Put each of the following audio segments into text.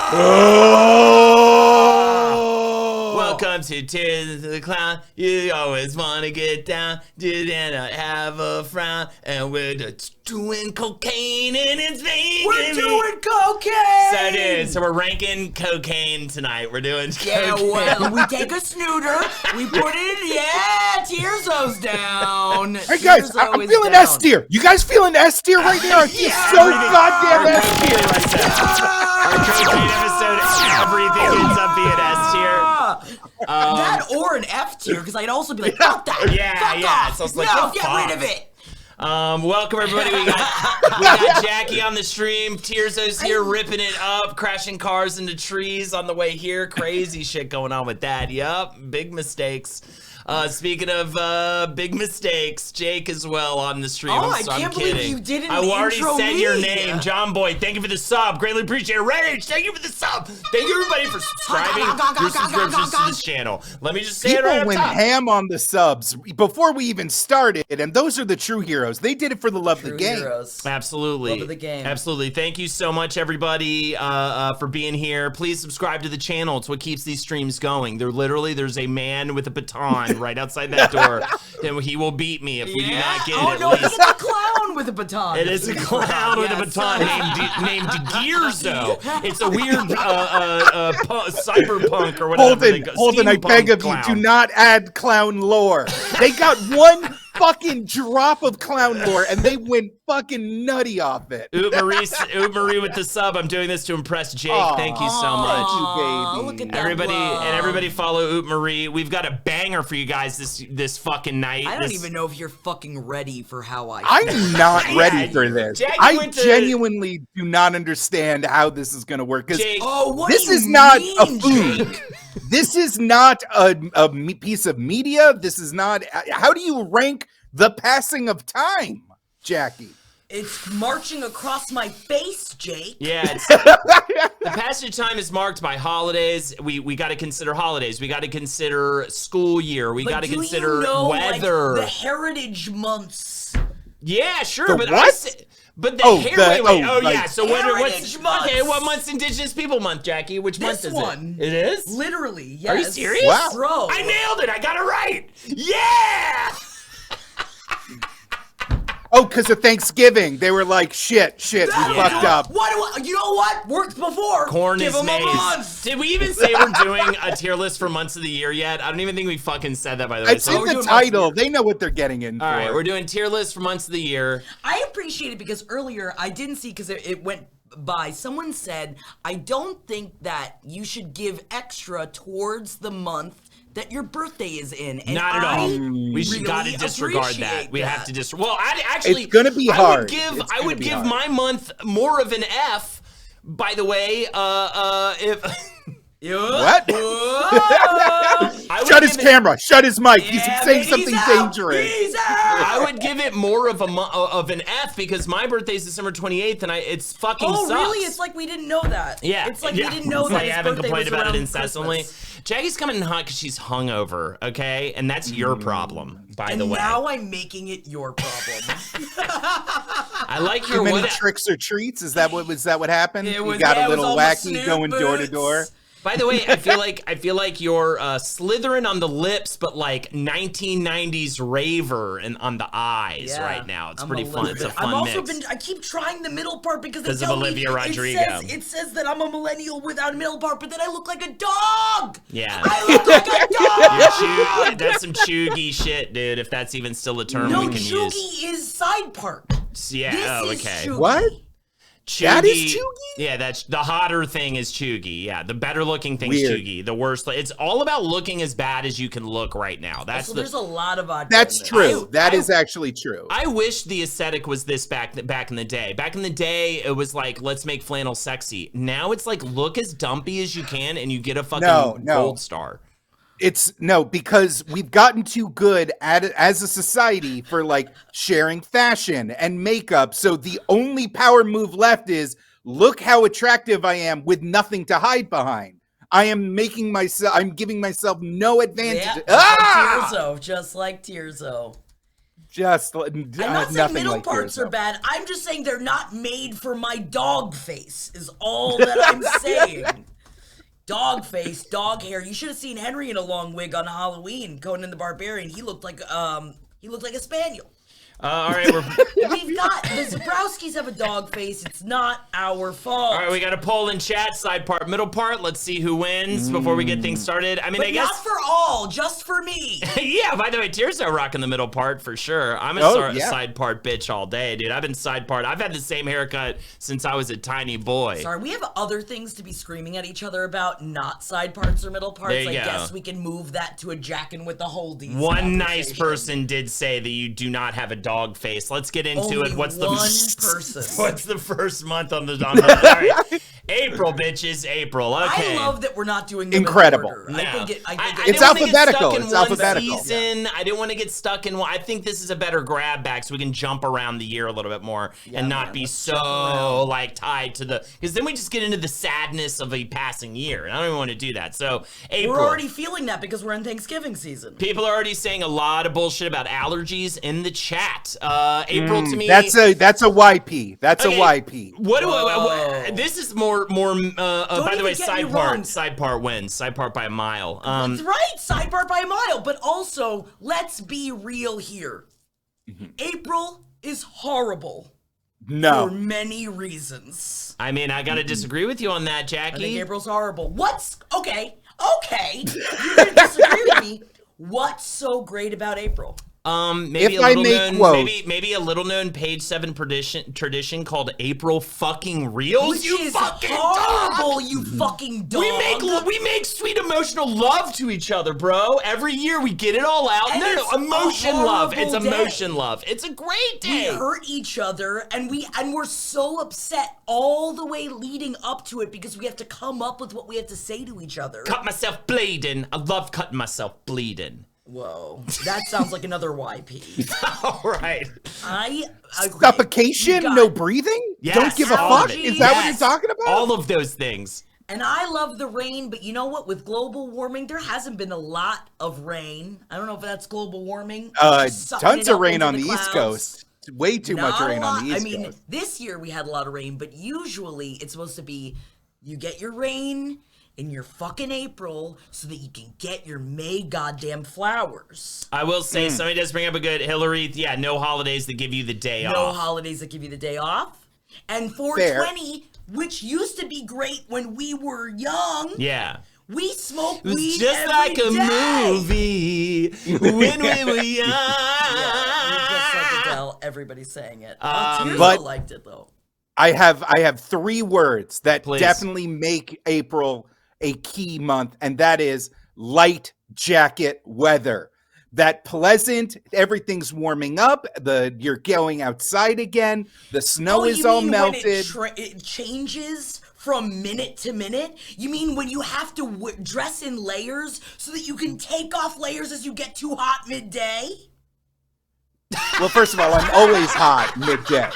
Oh! Welcome to Tears of the Clown. You always want to get down, did not have a frown, and we're just doing cocaine and it's vegan. We're doing cocaine! So it is. So we're ranking cocaine tonight. We're doing Yeah, cocaine. well, we take a snooter, we put it in, Tearzo's down. Hey guys, I'm feeling S tier. You guys feeling S tier right now? I feel so goddamn S tier right now. Our cocaine episode, everything ends up being S tier. That or an F tier, because I'd also be like, fuck that. Fuck off. So it's like, no, get rid of it. Welcome everybody. We got Jackie on the stream. Tearzo's here ripping it up, crashing cars into trees on the way here. Crazy shit going on with that. Yup, big mistakes. Speaking of big mistakes, Jake as well on the stream. Oh, I can't believe you didn't I already intro said me. your name, John Boyd. Thank you for the sub. Greatly appreciate it. Rage, thank you for the sub. Thank you everybody for subscribing. Your subscriptions to this channel. Let me just say it right People up went top. ham on the subs before we even started, and those are the true heroes. They did it for the love of the game. Heroes. Absolutely. Love of the game. Absolutely. Thank you so much, everybody, for being here. Please subscribe to the channel. It's what keeps these streams going. There's a man with a baton right outside that door. And he will beat me if we do not get it. No, it's a clown with a baton. It is a clown with a baton named Gearzo. It's a weird cyberpunk or whatever. Holden, I beg of you, do not add clown lore. They got one fucking drop of clown lore, and they went fucking nutty off it. Oop Marie with the sub. I'm doing this to impress Jake. Thank you so much. Thank you, baby. Look at that Everybody follow Oop Marie. We've got a banger for you guys this fucking night. I don't even know if you're fucking ready for how I'm not ready for this. Jackie I genuinely do not understand how this is going to work. Because this is not a food. This is not a piece of media. This is not. How do you rank the passing of time, Jackie? It's marching across my face, Jake. Yeah, the passage of time is marked by holidays. We got to consider holidays. We got to consider school year. We got to consider weather. Like, the heritage months. Yeah, sure, the but what? But the Like So Heritage Month. Okay, what month's Indigenous People Month, Jackie? Which month is one. it? It is? Literally, yes. Are you serious? Wow. Bro. I nailed it. I got it right. Yeah. Oh, because of Thanksgiving, they were like, shit, we fucked up. You know what? Worked before. Corn Give is them maize. a month. Did we even say we're doing a tier list for months of the year yet? I don't even think we fucking said that, by the way. It's in the title. They know what they're getting in for. All right, we're doing tier list for months of the year. I appreciate it because earlier I didn't see because it went by. Someone said, I don't think that you should give extra towards the month that your birthday is in. And Not at all. We really got to disregard that. We have to disregard. Well, actually, it's gonna be hard. I would give my month more of an F. By the way, if. What? Shut his camera. Shut his mic. He's saying something dangerous. I would give it more of an F because my birthday is December 28th and it's fucking sucks. Oh, really? It's like we didn't know that. Yeah. It's like we didn't know that I his haven't birthday complained was about it around incessantly. Christmas. Jackie's coming in hot because she's hungover, okay? And that's your problem, by the way. Now I'm making it your problem. I like your Too many tricks or treats? Is that what happened? You got a little wacky going door to door. By the way, I feel like you're slithering on the lips, but like 1990s raver and on the eyes right now. It's pretty fun. It's a fun mix. I keep trying the middle part because of Olivia Rodrigo. It says that I'm a millennial without a middle part, but then I look like a dog. Yeah, I look like a dog. That's some chuggy shit, dude. If that's even still a term we can use. No, chuggy is side part. Yeah. Okay. What? Chuggy, that is chuggy? Yeah, that's the hotter thing is chuggy. Yeah, the better looking thing's chuggy. The worst, it's all about looking as bad as you can look right now. There's a lot of vodka. That's true. That is actually true. I wish the aesthetic was this back in the day. Back in the day, it was like, let's make flannel sexy. Now it's like, look as dumpy as you can and you get a fucking gold star. It's because we've gotten too good at it as a society for like sharing fashion and makeup. So the only power move left is look how attractive I am with nothing to hide behind. I'm giving myself no advantage. Yeah, Tearzo, just like Tearzo. Just I'm not saying nothing middle like parts yours, are bad. I'm just saying they're not made for my dog face, is all that I'm saying. Dog face, dog hair. You should have seen Henry in a long wig on Halloween, Conan the Barbarian. He looked like a spaniel. All right, We've got the Zebrowskis have a dog face. It's not our fault. All right, we got a poll in chat, side part, middle part. Let's see who wins before we get things started. I mean, but I guess not for all, just for me. yeah, by the way, Tirso rocking the middle part for sure. I'm a side part bitch all day, dude. I've been side part. I've had the same haircut since I was a tiny boy. Sorry, we have other things to be screaming at each other about, not side parts or middle parts. I guess we can move that to a jackin' with the holdies. One nice person did say that you do not have a dog face. Let's get into it. What's the first month on the all right. April, bitches, April. Okay. I love that we're not doing them incredible. In order. No. I think it's alphabetical. It's alphabetical. Season. I didn't want to get stuck in one. I think this is a better grab bag so we can jump around the year a little bit more and not be so like tied to the, because then we just get into the sadness of a passing year. And I don't even want to do that. So April. We're already feeling that because we're in Thanksgiving season. People are already saying a lot of bullshit about allergies in the chat. April to me. That's a YP. That's okay, a YP. What this is more by the way, side part wins. Side part by a mile. That's right, side part by a mile. But also, let's be real here. April is horrible. No. For many reasons. I mean, I gotta disagree with you on that, Jackie. I think April's horrible. Okay. You're gonna disagree with me. What's so great about April? Maybe maybe a little known page 7 tradition called April fucking Reels. Which you is fucking horrible, dog. you fucking dog. We make sweet emotional love to each other, bro. Every year we get it all out. And No, emotion love. It's day. emotion love. It's a great day. We hurt each other, and we're so upset all the way leading up to it because we have to come up with what we have to say to each other. Cut myself bleeding. I love cutting myself bleeding. Whoa, that sounds like another YP. All right. I agree. Suffocation, no breathing? Yes, don't give a fuck? Is that what you're talking about? All of those things. And I love the rain, but you know what? With global warming, there hasn't been a lot of rain. I don't know if that's global warming. Tons of rain on the East Coast. Way too much rain on the East Coast. This year we had a lot of rain, but usually it's supposed to be you get your rain in your fucking April so that you can get your May goddamn flowers. I will say, somebody does bring up a good Hillary. Yeah, no holidays that give you the day off. No holidays that give you the day off. And 420, which used to be great when we were young. Yeah. We smoked weed every day. Just like a movie when we were young. Yeah, just like Adele. Everybody's saying it. But liked it though. I have 3 words that definitely make April a key month, and that is light jacket weather. That pleasant, everything's warming up, you're going outside again, the snow is all melted. When it changes from minute to minute? You mean when you have to dress in layers so that you can take off layers as you get too hot midday? Well, first of all, I'm always hot midday.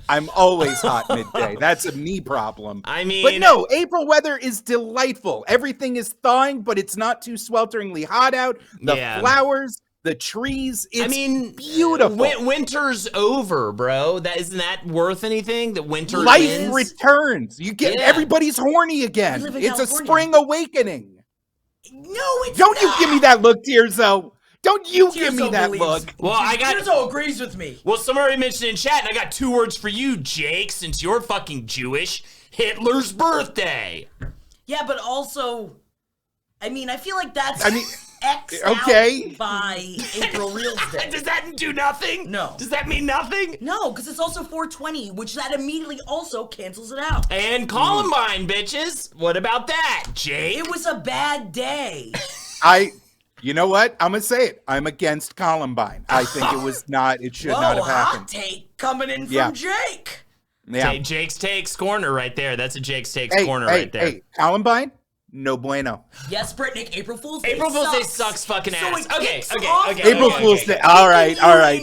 I'm always hot midday. That's a me problem. I mean... But no, April weather is delightful. Everything is thawing, but it's not too swelteringly hot out. The flowers, the trees, it's beautiful. Winter's over, bro. Isn't that worth anything? That winter Life returns. You get everybody's horny again. It's a spring awakening. No, it's Don't you give me that look, Tirso. Don't you give me that look. Well, Tirso agrees with me. Well, someone already mentioned in chat, and I got 2 words for you, Jake, since you're fucking Jewish. Hitler's birthday. Yeah, but also, I mean, I feel like that's X out by April Reels Day. Does that do nothing? No. Does that mean nothing? No, because it's also 420, which that immediately also cancels it out. And Columbine, bitches. What about that, Jake? It was a bad day. You know what? I'm going to say it. I'm against Columbine. I think it should not have happened. Hot take coming in from Jake. Yeah. Jake's Takes corner right there. That's a Jake's Takes corner right there. Hey, Columbine, No bueno. Yes, Britnick, April Fool's Day April Fool's Day sucks. sucks fucking So ass. it Okay. kicks off April Fool's Day. All right.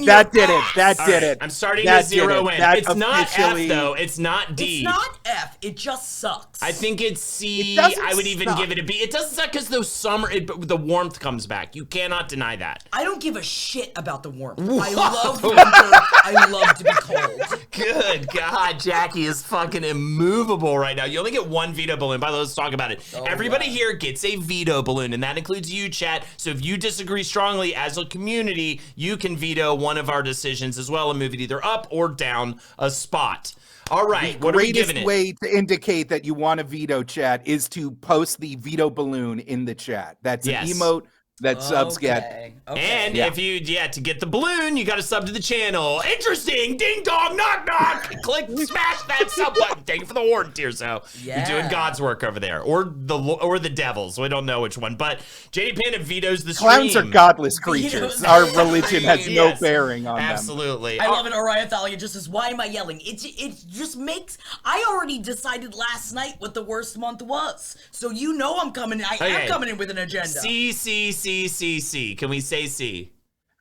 That did it. That did it. I'm starting That to zero did it. in. That It's not officially- F though. It's not D. It's not F. It just sucks. I think it's C. It doesn't I would even suck. give it a B. It doesn't suck because the warmth comes back. You cannot deny that. I don't give a shit about the warmth. I love winter. I love to be cold. Good God, Jackie is fucking immovable right now. You only get one veto balloon. By the way, let's talk about it. Everybody here gets a veto balloon, and that includes you, chat. So if you disagree strongly as a community, you can veto one of our decisions as well and move it either up or down a spot. All right, what are we giving it? The greatest way to indicate that you want a veto, chat, is to post the veto balloon in the chat. That's an emote that subs get. And if you, to get the balloon, you got to sub to the channel. Interesting, ding dong, knock knock. Click, smash that sub button. Thank you for the warrant, Tirso. You're doing God's work over there, or the devils. We don't know which one, but JD Panda vetoes the stream. Clowns are godless creatures. Our religion has no bearing on them. Absolutely. I love it. Orion Thalia just says, "Why am I yelling?" It just makes. I already decided last night what the worst month was, so you know I'm coming. I am coming in with an agenda. C. Can we say C?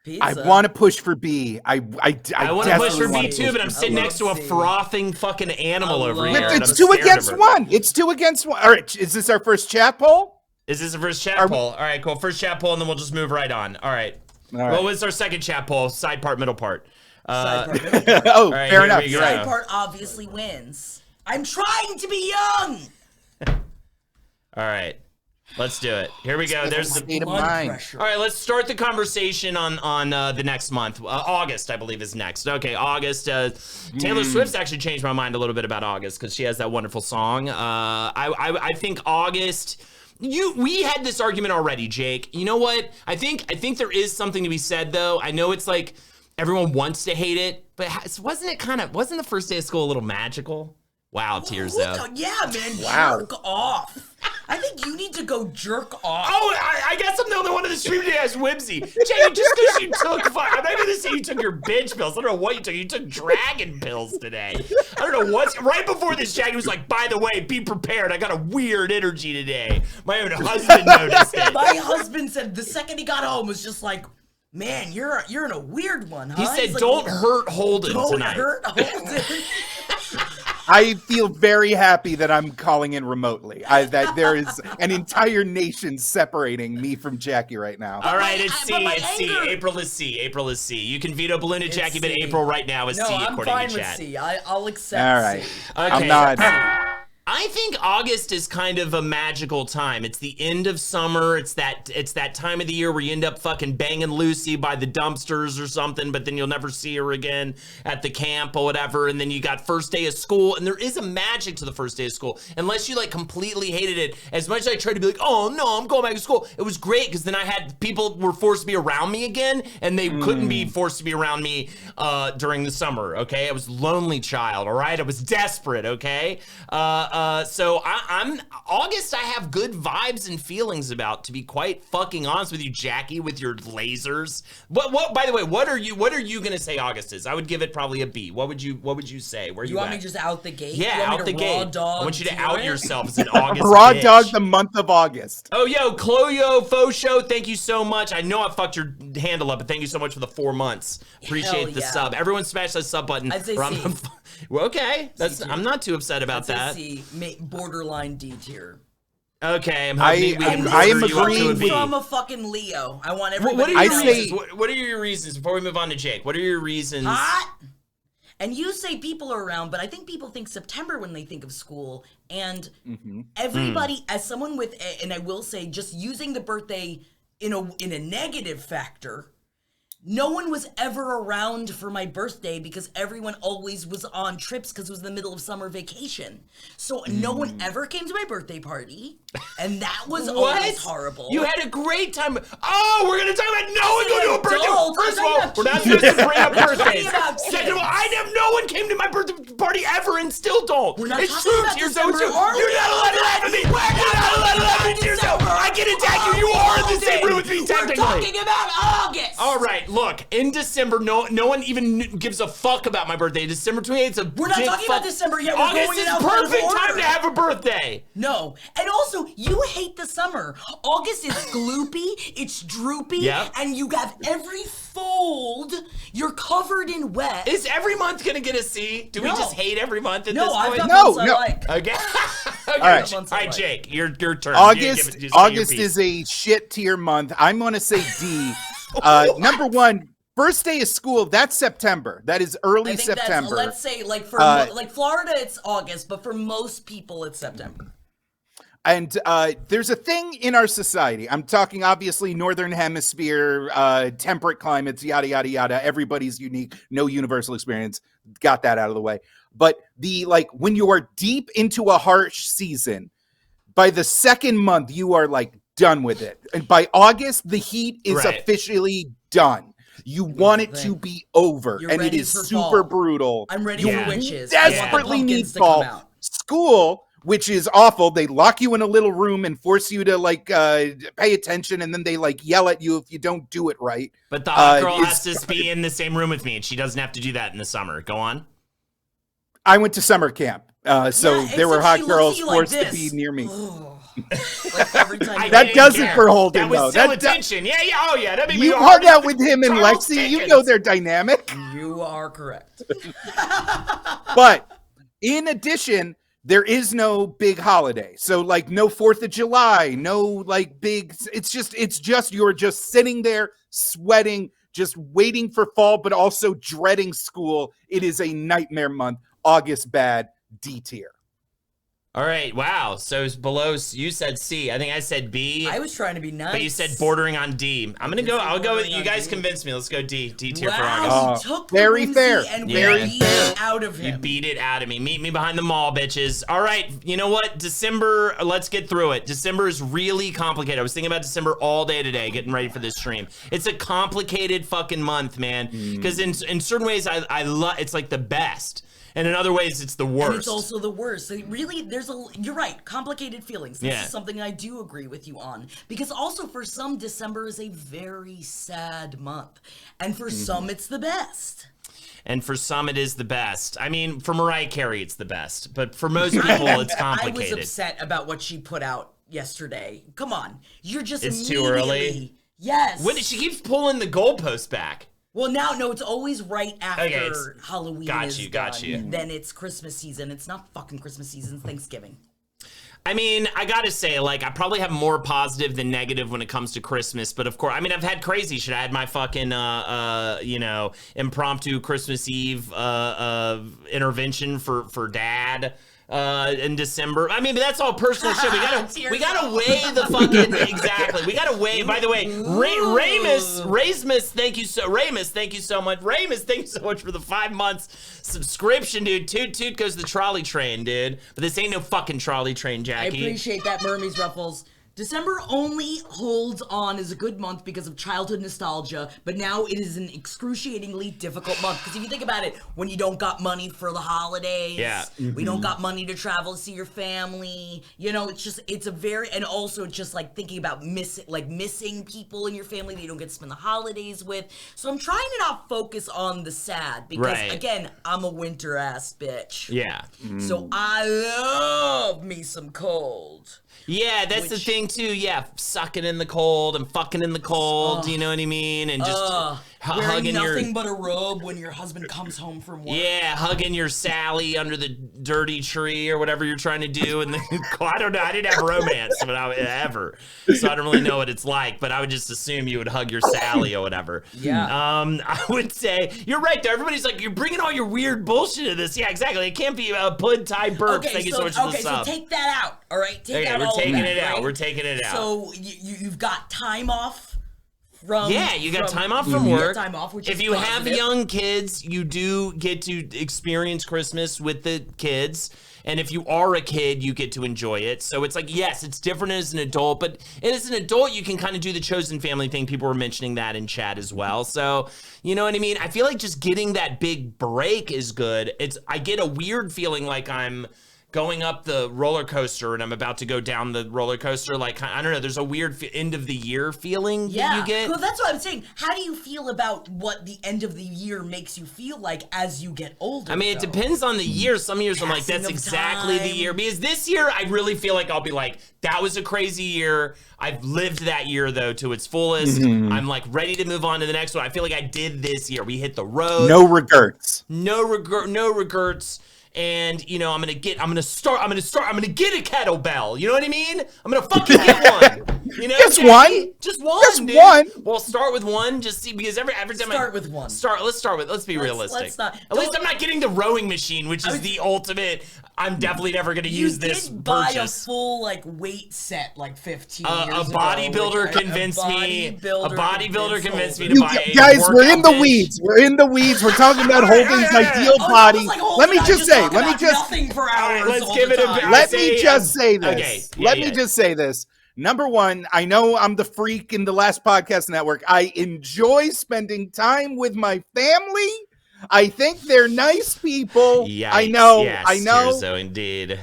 Pizza. I want to push for B. I want to push for B too, but I'm sitting next to a frothing fucking animal over here. It's 2 against 1. It's 2 against 1. All right, is this our first chat poll? Is this the first chat poll? All right, cool. First chat poll, and then we'll just move right on. All right. What was our second chat poll? Side part, middle part. Side part, middle part. Right, fair enough. Side part obviously wins. I'm trying to be young. All right. Let's do it. Here we go. There's the blood pressure. All right, let's start the conversation on the next month. August, I believe, is next. Okay, August. Taylor Swift's actually changed my mind a little bit about August because she has that wonderful song. I think August. We had this argument already, Jake. You know what? I think there is something to be said though. I know it's like everyone wants to hate it, but wasn't the first day of school a little magical? Wow, tears though. Yeah, man. Wow. Jerk off. I think you need to go jerk off. Oh, I guess I'm the only one in the stream today as Whimsy. Jay, just because you took I'm not even gonna say you took your bitch pills. I don't know what you took. You took dragon pills today. I don't know what's right before this. Jackie was like, by the way, be prepared. I got a weird energy today. My own husband noticed it. My husband said the second he got home was just like, man, you're in a weird one, huh? He said, don't hurt Holden tonight. Don't hurt Holden. I feel very happy that I'm calling in remotely. That there is an entire nation separating me from Jackie right now. All right, it's C. It's C. April is C. April is C. You can veto balloon at Jackie, but April right now is C according to chat. I'm fine with C. I'll accept All right. C. Okay. I'm not. I think August is kind of a magical time. It's the end of summer. It's that time of the year where you end up fucking banging Lucy by the dumpsters or something, but then you'll never see her again at the camp or whatever. And then you got first day of school, and there is a magic to the first day of school. Unless you like completely hated it. As much as I tried to be like, oh no, I'm going back to school. It was great because then I had people were forced to be around me again, and they couldn't be forced to be around me during the summer. Okay, I was a lonely child. All right, I was desperate. Okay. So I'm August. I have good vibes and feelings about. To be quite fucking honest with you, Jackie, with your lasers. What? By the way, what are you gonna say August is? I would give it probably a B. What would you say? Where you want at? me just out the gate? Yeah, out the gate. I want you to out yourself as an August. Raw bitch. dog the month of August. Oh, yo, Cloyo Faux Show, thank you so much. I know I fucked your handle up, but thank you so much for the 4 months. Appreciate the sub. Everyone smash that sub button. I'd say C. Well, okay, I'm not too upset about that. C, borderline D tier. Okay, I am agreeing with from a fucking Leo. I want everybody. What are your reasons? What are your reasons before we move on to Jake? What are your reasons? Hot. And you say people are around, but I think people think September when they think of school. And everybody, as someone with, and I will say, just using the birthday in a negative factor, no one was ever around for my birthday because everyone always was on trips because it was the middle of summer vacation. So no one ever came to my birthday party, and that was always horrible. You had a great time. Oh, we're going to talk about no one going to a birthday. First of all, we're not supposed to bring up birthdays. Second of all, I have no one came to my birthday party ever and still don't. It's true, Tirso. You're not allowed to laugh at me. You're not allowed to laugh at me, Tirso. I can attack you. You are in the same room with me, technically. We're talking about August. All right. look, in December, no one even gives a fuck about my birthday. December 28th. We're not talking about December yet. We're August going is in perfect order. time to have a birthday. No. And also, you hate the summer. August is gloopy, it's droopy, and you have every fold. You're covered in wet. Is every month gonna get a C? Do we just hate every month at this point? I've got months I like. Okay. All right, Jake, your turn. August is a shit tier month. I'm gonna say D. Number one, first day of school. That's September. That is early September. Let's say, like for like Florida, it's August, but for most people, it's September. And there's a thing in our society. I'm talking obviously Northern Hemisphere, temperate climates, yada, yada, yada. Everybody's unique. No universal experience. Got that out of the way. But when you are deep into a harsh season, by the second month, you are done with it. And by August, the heat is officially done. You want it to be over. And it is super brutal. I'm ready for witches. Desperately need fall. School, which is awful. They lock you in a little room and force you to pay attention, and then they yell at you if you don't do it right. But the hot girl has to be in the same room with me, and she doesn't have to do that in the summer. Go on. I went to summer camp, so there were hot girls forced to be near me. Every time that does it for Holden, that was though. Still attention. Yeah. That you hung out with him and Lexi. You know they're dynamic. You are correct. But in addition, there is no big holiday. So no 4th of July, no big, it's just, you're just sitting there sweating, just waiting for fall, but also dreading school. It is a nightmare month. August bad, D tier. All right, wow. So it's below, you said C. I think I said B. I was trying to be nice. But you said bordering on D. I'll go with, you guys convinced me. Let's go D. D tier for August. Wow, you took very fair. And very fair. Out of him. You beat it out of me. Meet me behind the mall, bitches. All right, you know what? December, let's get through it. December is really complicated. I was thinking about December all day today, getting ready for this stream. It's a complicated fucking month, man. Because in certain ways, I love, it's the best. And in other ways, it's the worst. And it's also the worst. So really, you're right, complicated feelings. This is something I do agree with you on. Because also for some, December is a very sad month. And for some, it's the best. And for some, it is the best. I mean, for Mariah Carey, it's the best. But for most people, it's complicated. I was upset about what she put out yesterday. Come on. You're just It's too early? Yes. She keeps pulling the goalpost back. Well, no, it's always right after Halloween Got you. Then it's Christmas season. It's not fucking Christmas season, it's Thanksgiving. I mean, I gotta say, I probably have more positive than negative when it comes to Christmas, but of course, I mean, I've had crazy shit. I had my fucking, impromptu Christmas Eve, intervention for dad. In December. I mean, but that's all personal shit. We gotta weigh the fucking, exactly. We gotta weigh, by the way, Ramus, thank you so much. Ramus, thank you so much for the 5 months subscription, dude. Toot goes the trolley train, dude. But this ain't no fucking trolley train, Jackie. I appreciate that, Mermies Ruffles. December only holds on as a good month because of childhood nostalgia, but now it is an excruciatingly difficult month. Because if you think about it, when you don't got money for the holidays, we don't got money to travel to see your family, it's a very, and also just thinking about missing people in your family that you don't get to spend the holidays with. So I'm trying to not focus on the sad because, again, I'm a winter ass bitch. Yeah. So I love me some cold. Yeah, that's the thing too. Yeah, sucking in the cold and fucking in the cold. You know what I mean? And just hugging nothing but a robe when your husband comes home from work. Yeah, hugging your Sally under the dirty tree or whatever you're trying to do. And I don't know. I didn't have romance ever, so I don't really know what it's like. But I would just assume you would hug your Sally or whatever. Yeah. I would say you're right though. Everybody's like, you're bringing all your weird bullshit to this. Yeah, exactly. It can't be a Pud Thai burp. Thank you so much for the sub. So take that out. All right, we're taking it out. We're taking it out. So you've got time off from you got time off from work. Time off, which if you have young kids, you do get to experience Christmas with the kids. And if you are a kid, you get to enjoy it. So it's yes, it's different as an adult, but as an adult, you can kind of do the chosen family thing. People were mentioning that in chat as well. So, you know what I mean? I feel like just getting that big break is good. I get a weird feeling like I'm going up the roller coaster and I'm about to go down the roller coaster. Like, I don't know, there's a weird end of the year feeling that you get. Well, that's what I'm saying. How do you feel about what the end of the year makes you feel like as you get older? I mean, it depends on the year. Some years I'm like, that's exactly the year. Because this year, I really feel like I'll be like, that was a crazy year. I've lived that year, though, to its fullest. I'm like ready to move on to the next one. I feel like I did this year. We hit the road. No regrets. No regrets. And, you know, I'm gonna get a kettlebell. You know what I mean? I'm gonna fucking get one. You know, Just one. Just one. Just dude. one. Well, start with one. Just see, because every time let's be realistic. At least I'm not getting the rowing machine, which is the ultimate. I'm definitely never gonna use this. You did buy purchase. a full like weight set like 15 years ago. A bodybuilder convinced me to You buy a guys, we're in the workout weeds. We're in the weeds. We're talking about Holden's ideal body. Let me just say. Let me just say this. Okay. Let me just say this. Number one, I know I'm the freak in the last podcast network. I enjoy spending time with my family. I think they're nice people. Yikes, I know. yes, I know. So indeed.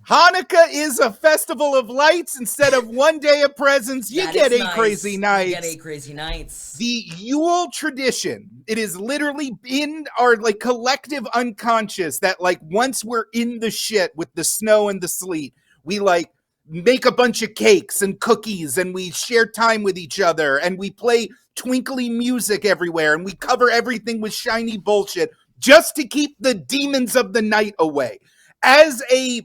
Hanukkah is a festival of lights instead of one day of presents. You get 8 crazy nights. You get 8 crazy nights. The Yule tradition, it is literally in our like collective unconscious that like once we're in the shit with the snow and the sleet, we like make a bunch of cakes and cookies and we share time with each other and we play twinkly music everywhere and we cover everything with shiny bullshit just to keep the demons of the night away. As a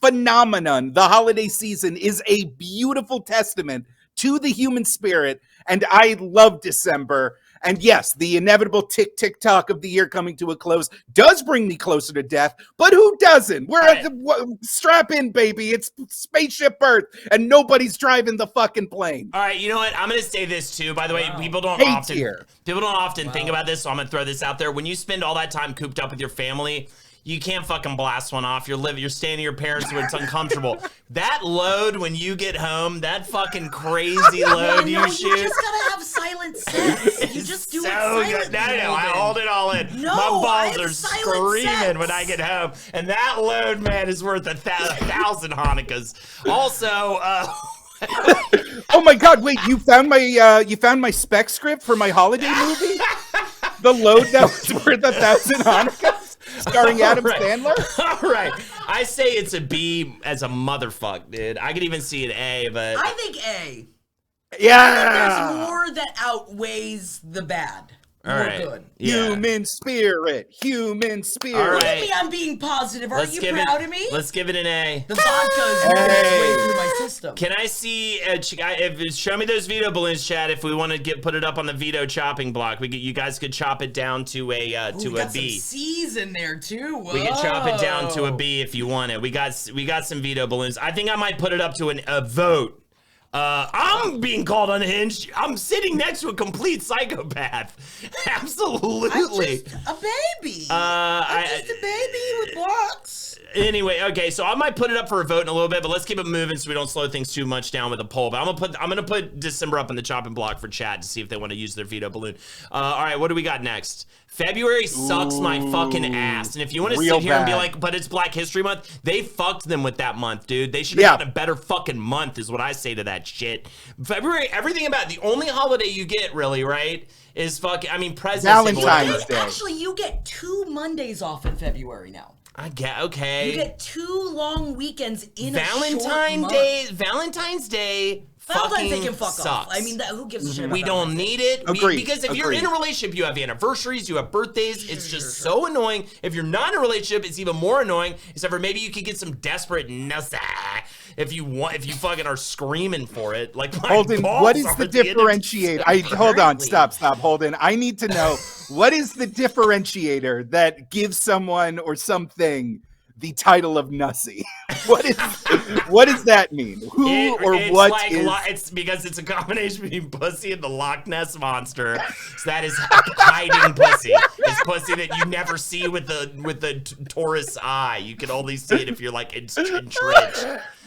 phenomenon, the holiday season is a beautiful testament to the human spirit, and I love December. And yes, the inevitable tick-tick-tock of the year coming to a close does bring me closer to death, but who doesn't? We're at the strap in, baby. It's spaceship Earth, and nobody's driving the fucking plane. All right, you know what? I'm going to say this, too. By the way, people don't often think about this, so I'm going to throw this out there. When you spend all that time cooped up with your family, you can't fucking blast one off. You're staying at your parents where it's uncomfortable. That load when you get home, that fucking crazy load you shoot. You just gotta have silent sex. You just do it silently. No, I hold it all in. No, my balls are screaming when I get home, and that load, man, is worth 1,000 Hanukkahs. Also, oh my God! Wait, you found my spec script for my holiday movie? The load that was worth 1,000 Hanukkahs? Starring Adam Sandler? All right. I say it's a B as a motherfuck, dude. I could even see an A, but... I think A. Yeah! I think there's more that outweighs the bad. All right. Good. Yeah. Human spirit. Human spirit. All right. Look at me, I'm being positive. Aren't you proud of me? Let's give it an A. The vodka is moving its way through my system. Can I see? Show me those veto balloons, Chad. If we want to put it up on the veto chopping block, you guys could chop it down to a got B. Some C's in there too. Whoa. We could chop it down to a B if you want it. We got some veto balloons. I think I might put it up to a vote. I'm being called unhinged. I'm sitting next to a complete psychopath. Absolutely. I'm just a baby. I'm just a baby with blocks. Anyway, okay, so I might put it up for a vote in a little bit, but let's keep it moving so we don't slow things too much down with the poll. But I'm gonna put December up in the chopping block for chat to see if they want to use their veto balloon. All right, what do we got next? February sucks my fucking ass. And if you want to sit here and be like, but it's Black History Month, they fucked them with that month, dude. They should have gotten a better fucking month is what I say to that shit. February, everything about the only holiday you get really, right, is presents. Valentine's Day. Actually, you get 2 Mondays off in February now. I get, okay. You get 2 long weekends in Valentine's a short month. Valentine's Day Valentine's Day can fuck sucks. off. I mean, who gives a shit about We don't need it. Agreed. Because if you're in a relationship, you have anniversaries, you have birthdays. It's just so annoying. If you're not in a relationship, it's even more annoying. Except for maybe you could get some desperate nussa if you fucking are screaming for it. Like Holden, what is the differentiator? Hold on, stop, Holden. I need to know what is the differentiator that gives someone or something the title of Nussie? What does that mean? It's because it's a combination between pussy and the Loch Ness monster. So that is hiding pussy. It's pussy that you never see with the tourist's eye. You can only see it if you're like entrenched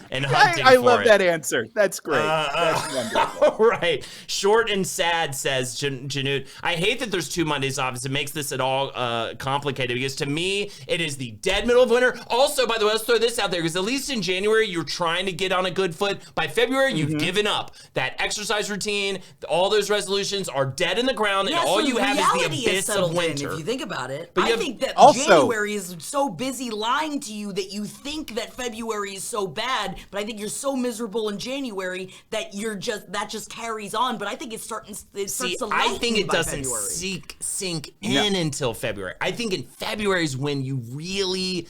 and hunting for it. I love that answer. That's great. That's wonderful. All right. Short and sad, says Janut. I hate that there's 2 Mondays off. It makes this at all complicated because to me, it is the dead middle of winter. Also, by the way, let's throw this out there, because at least in January, you're trying to get on a good foot. By February, you've given up. That exercise routine, all those resolutions are dead in the ground, and all you have is the abyss of winter. If you think about it, But I think that January is so busy lying to you that you think that February is so bad, but I think you're so miserable in January that that just carries on. But I think it starts to I think it doesn't February. sink in until February. I think in February is when you really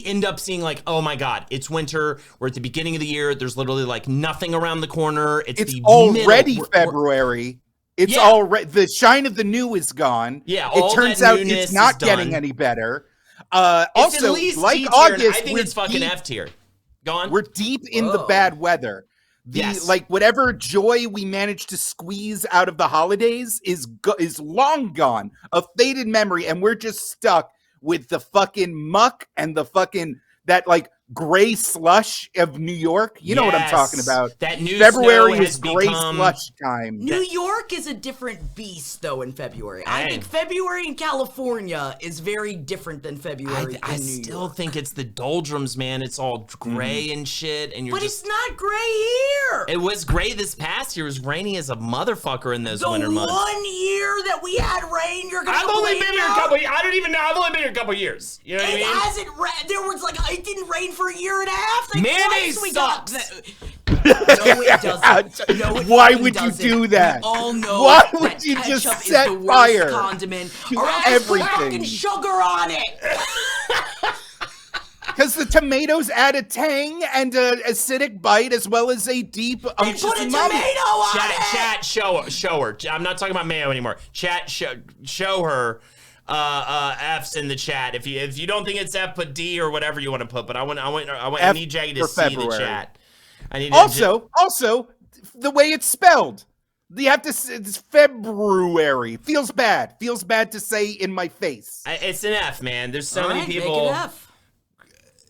end up seeing like, oh my God, it's winter. We're at the beginning of the year. There's literally like nothing around the corner. It's already February. It's already, the shine of the new is gone. Yeah, it turns out it's not getting any better. Also, like August, I think it's fucking F tier. Gone. We're deep in the bad weather. Like whatever joy we managed to squeeze out of the holidays is long gone, a faded memory, and we're just stuck with the fucking muck and the fucking that like gray slush of New York. You know what I'm talking about. That new February is gray slush time. New York is a different beast, though, in February. I think February in California is very different than February in New York. I still think it's the doldrums, man. It's all gray and shit. And but it's not gray here. It was gray this past year. It was rainy as a motherfucker in those winter months. The 1 year that we had rain, you're going to I've only been here a couple. I don't even know. I've only been here a couple years. You know what I mean? It hasn't. There was like it didn't rain for a year and a half. Like mayonnaise sucks. No, it doesn't. No, why would you do that? We all know. Why would you just set fire? Condiment. To or else everything. put fucking sugar on it. Because the tomatoes add a tang and an acidic bite, as well as a deep unctuous put a tomato on it. Chat, show her. I'm not talking about mayo anymore. Chat, show her. F's in the chat. If you don't think it's F, put D or whatever you want to put. But I need Jackie to see the chat. I need also the way it's spelled. You have to. It's February. Feels bad. Feels bad to say in my face. It's an F, man. There's so many people. Make it F.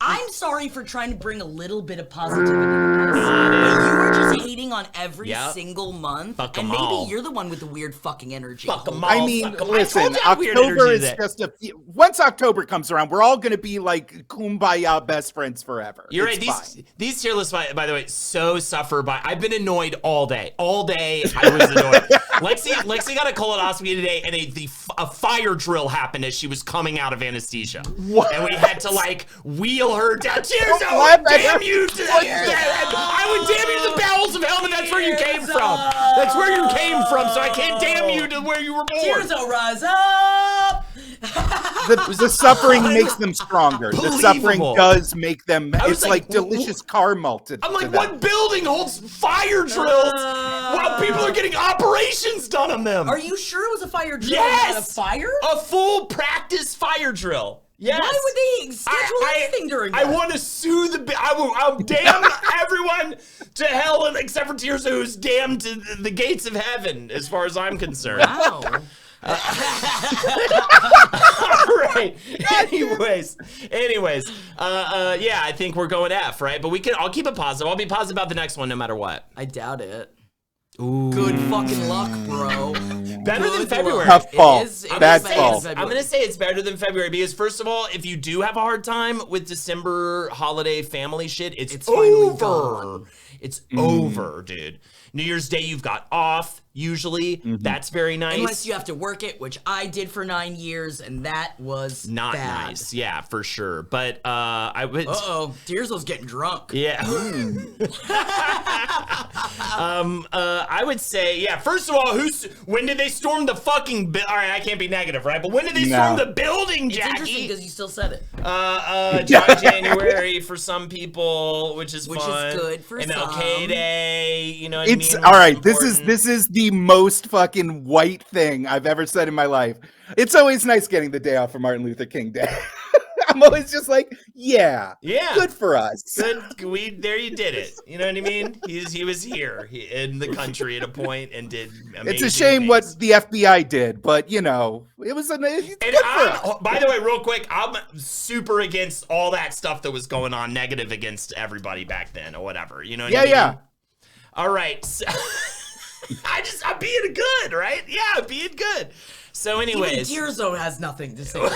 I'm sorry for trying to bring a little bit of positivity to this. You were just hating on every single month. Fuck and maybe all. You're the one with the weird fucking energy. Fuck them all. I mean, listen, October is just once October comes around, we're all going to be like kumbaya best friends forever. You're right. These tier lists, by the way, so suffer by. I've been annoyed all day. All day, I was annoyed. Lexi got a colonoscopy today, and a fire drill happened as she was coming out of anesthesia. What? And we had to like wheel her down. Cheers! Damn you! I would damn you to the bowels of hell, and that's where you came from. That's where you came from. So I can't damn you to where you were born. Tears will rise up. The suffering makes them stronger. The suffering does make them. It's like delicious caramel to I'm like, to what building holds fire drills while people are getting operations done on them? Are you sure it was a fire drill? Yes! A fire? A full practice fire drill. Yes. Why would they schedule anything during that? I want to sue I'll damn everyone to hell except for Tears, who's damned to the gates of heaven, as far as I'm concerned. Wow. All right. Anyways, yeah, I think we're going F, right? But I'll keep it positive. I'll be positive about the next one no matter what. I doubt it. Ooh. Good fucking luck, bro. Better than February. Tough fall. Bad fall. I'm going to say it's better than February because, first of all, if you do have a hard time with December holiday family shit, it's over. Gone. It's over, dude. New Year's Day, you've got off, usually. That's very nice. Unless you have to work it, which I did for 9 years, and that was not bad. Nice. Yeah, for sure. But I would... Tears was getting drunk. Yeah. I would say, yeah, first of all, when did they storm the fucking... All right, I can't be negative, right? But when did they storm the building, Jackie? It's interesting because you still said it. January for some people, which is fun. Which is good for some. MLK Day, you know what I mean? All right, this is the most fucking white thing I've ever said in my life. It's always nice getting the day off for Martin Luther King Day. I'm always just like, yeah, good for us. Good, there you did it. You know what I mean? He was here in the country at a point and did amazing It's a shame things. what the FBI did, but you know, it was good for us. By the way, real quick, I'm super against all that stuff that was going on negative against everybody back then or whatever. You know what I mean? Yeah. All right. So, I'm being good, right? Yeah, I'm being good. So anyways. Even Tears, though, has nothing to say about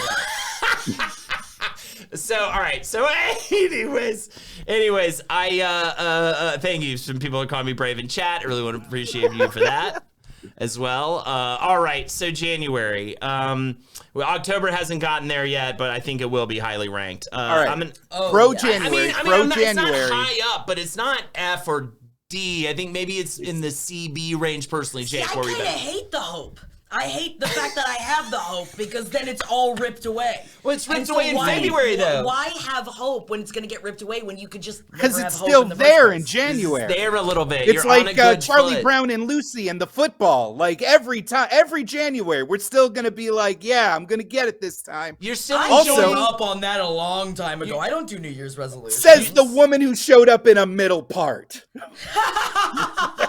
it. So, all right. So, anyways, I thank you. Some people are calling me brave in chat. I really want to appreciate you for that as well. All right. So January. Well, October hasn't gotten there yet, but I think it will be highly ranked. All right. Pro January. It's not high up, but it's not F or D. I think maybe it's in the CB range personally. Jake, I kind of hate the hope. I hate the fact that I have the hope because then it's all ripped away. Well, it's ripped away in February, though. Why have hope when it's going to get ripped away when you could just because it's still there in January. It's there a little bit. It's like Charlie Brown and Lucy and the football. Like every January, we're still going to be like, yeah, I'm going to get it this time. You're still also up on that a long time ago. I don't do New Year's resolutions. Says the woman who showed up in a middle part.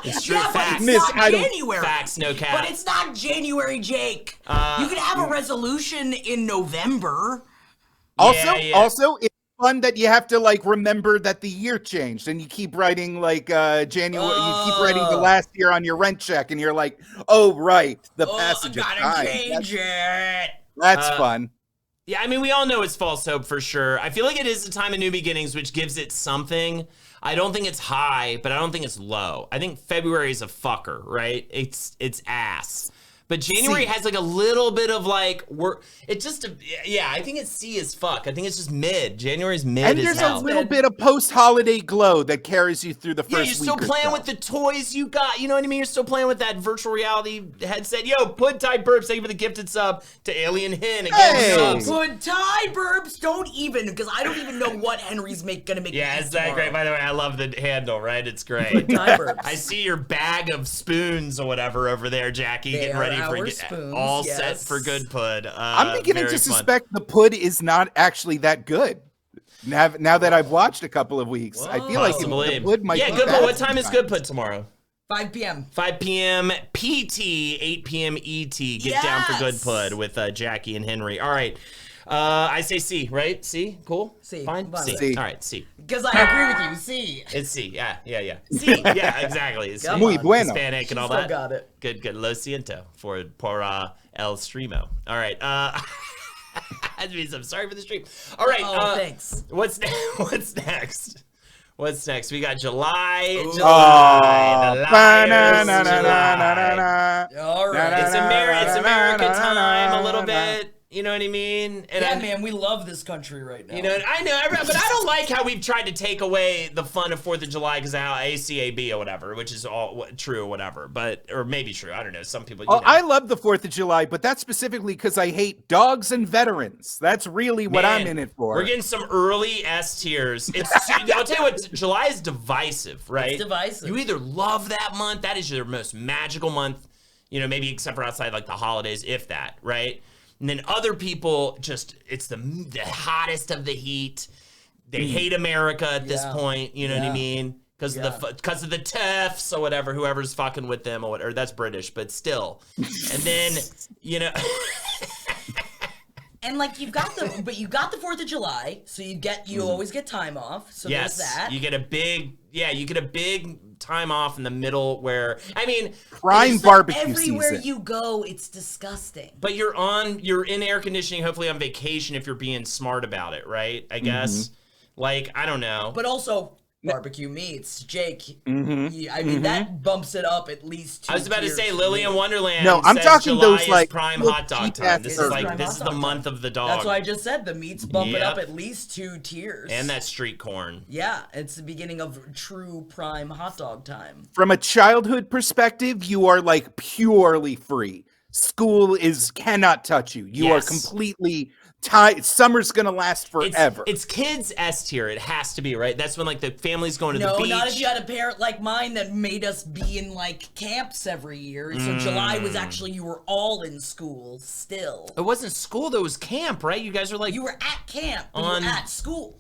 It's true. Yeah, facts. It's not January. Facts, no cap. But it's not January, Jake. You could have a resolution in November. Also, it's fun that you have to like remember that the year changed, and you keep writing like January. You keep writing the last year on your rent check, and you're like, oh right, the passage of time. Gotta change it. That's fun. Yeah, I mean, we all know it's false hope for sure. I feel like it is a time of new beginnings, which gives it something. I don't think it's high, but I don't think it's low. I think February is a fucker, right? It's ass. But January has like a little bit of like I think it's C as fuck. I think it's just mid. January's mid and as hell. And there's a little bit of post-holiday glow that carries you through the first week. Yeah, you're still playing with the toys you got. You know what I mean? You're still playing with that virtual reality headset. Yo, Pud Thai Burps, thank you for the gifted sub to Alien Hin. Again, Pud Thai Burps, don't even, because I don't even know what Henry's gonna make. Yeah, it's that great. By the way, I love the handle, right? It's great. Pud Thai Burps. I see your bag of spoons or whatever over there, Jackie, getting ready for spoons, all set for good Pud. I'm beginning to suspect the Pud is not actually that good. Now that I've watched a couple of weeks, I feel like the Pud might be good bad. What time is good Pud tomorrow? 5 p.m. 5 p.m. PT, 8 p.m. ET. Get down for good Pud with Jackie and Henry. All right. I say C, right? C? Cool? C. Fine? C. All right, C. Because I agree with you. C. It's C. Yeah. C. Yeah, exactly. It's muy bueno. Hispanic and all that. Got it. Good. Lo siento por el streamo. All right. That means I'm sorry for the stream. All right. Thanks. What's next? What's next? We got July. All right. It's America time a little bit. You know what I mean? And man, we love this country right now. You know, I know, but I don't like how we've tried to take away the fun of 4th of July because of how ACAB or whatever, which is all true or whatever, or maybe true. I don't know. Some people. I love the 4th of July, but that's specifically because I hate dogs and veterans. That's really what I'm in it for. We're getting some early S tiers. I'll tell you what, July is divisive, right? It's divisive. You either love that month, that is your most magical month, maybe except for outside like the holidays, if that, right? And then other people it's the hottest of the heat. They hate America at this point. You know what I mean? Because of the TERFs or whatever, whoever's fucking with them or that's British, but still. And then and like you got the 4th of July, so you always get time off. So there's that. You get a big time off in the middle where prime barbecue everywhere season. You go, it's disgusting. But you're in air conditioning, hopefully on vacation if you're being smart about it, right? I guess. Like, I don't know. But also barbecue meats, Jake. That bumps it up at least 2 I was about to say Lillian me. Wonderland. No, I'm talking July those like prime hot dog time. This is the month of the dog. That's why I just said the meats bump it up at least 2 tiers. And that street corn. Yeah, it's the beginning of true prime hot dog time. From a childhood perspective, you are like purely free. School cannot touch you. You are completely summer's gonna last forever. It's kids S tier. It has to be, right? That's when like the family's going to the beach. No, not if you had a parent like mine that made us be in like camps every year. So July was actually you were all in school still. It wasn't school though, it was camp, right? You guys were like you were at camp, but you were at school.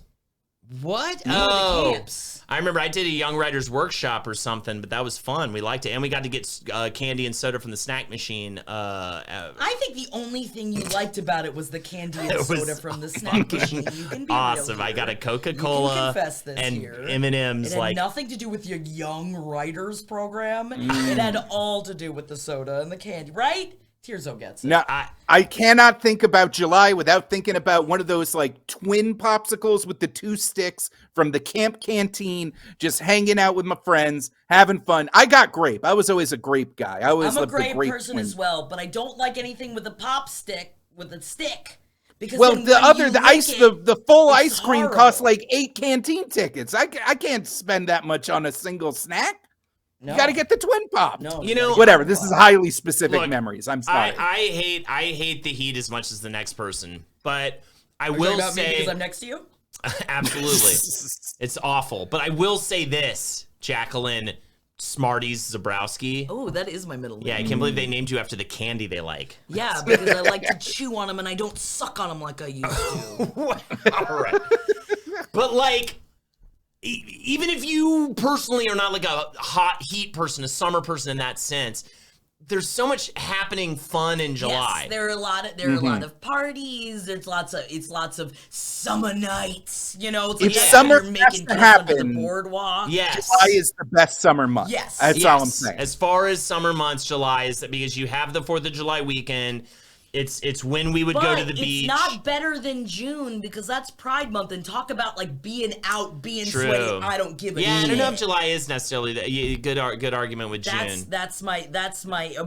What? Camps. I remember I did a Young Writers Workshop or something, but that was fun. We liked it, and we got to get candy and soda from the snack machine. I think the only thing you liked about it was the candy and soda from the snack machine. You can be awesome. real I got a Coca-Cola and M&M's. It had nothing to do with your Young Writers program. It had all to do with the soda and the candy, right? Tirzo gets it. No, I cannot think about July without thinking about one of those like twin popsicles with the 2 sticks from the camp canteen, just hanging out with my friends, having fun. I got grape. I was always a grape guy. I always I'm a loved the grape person twin. as well, but I don't like anything with a pop stick, with a stick. Because the full ice cream horrible. costs like 8 canteen tickets. I can't spend that much on a single snack. No. You got to get the twin pop. No, whatever. This is highly specific memories. I'm sorry. I hate the heat as much as the next person, but I will say me because I'm next to you. Absolutely, it's awful. But I will say this, Jacqueline Smarties Zebrowski. Oh, that is my middle name. Yeah, I can't believe they named you after the candy they like. Yeah, because I like to chew on them and I don't suck on them like I used to. All right, but like. Even if you personally are not like a hot heat person, a summer person in that sense, there's so much happening fun in July. Yes, there are a lot of parties. It's lots of summer nights. You know, it's like summer making to happen, the boardwalk. Yes, July is the best summer month. Yes, that's all I'm saying. As far as summer months, July is that because you have the 4th of July weekend. It's when we would go to the beach. It's not better than June because that's Pride Month, and talk about like being out, being True. sweaty. I don't give a shit. I don't know if July is necessarily that. Good argument with June. That's my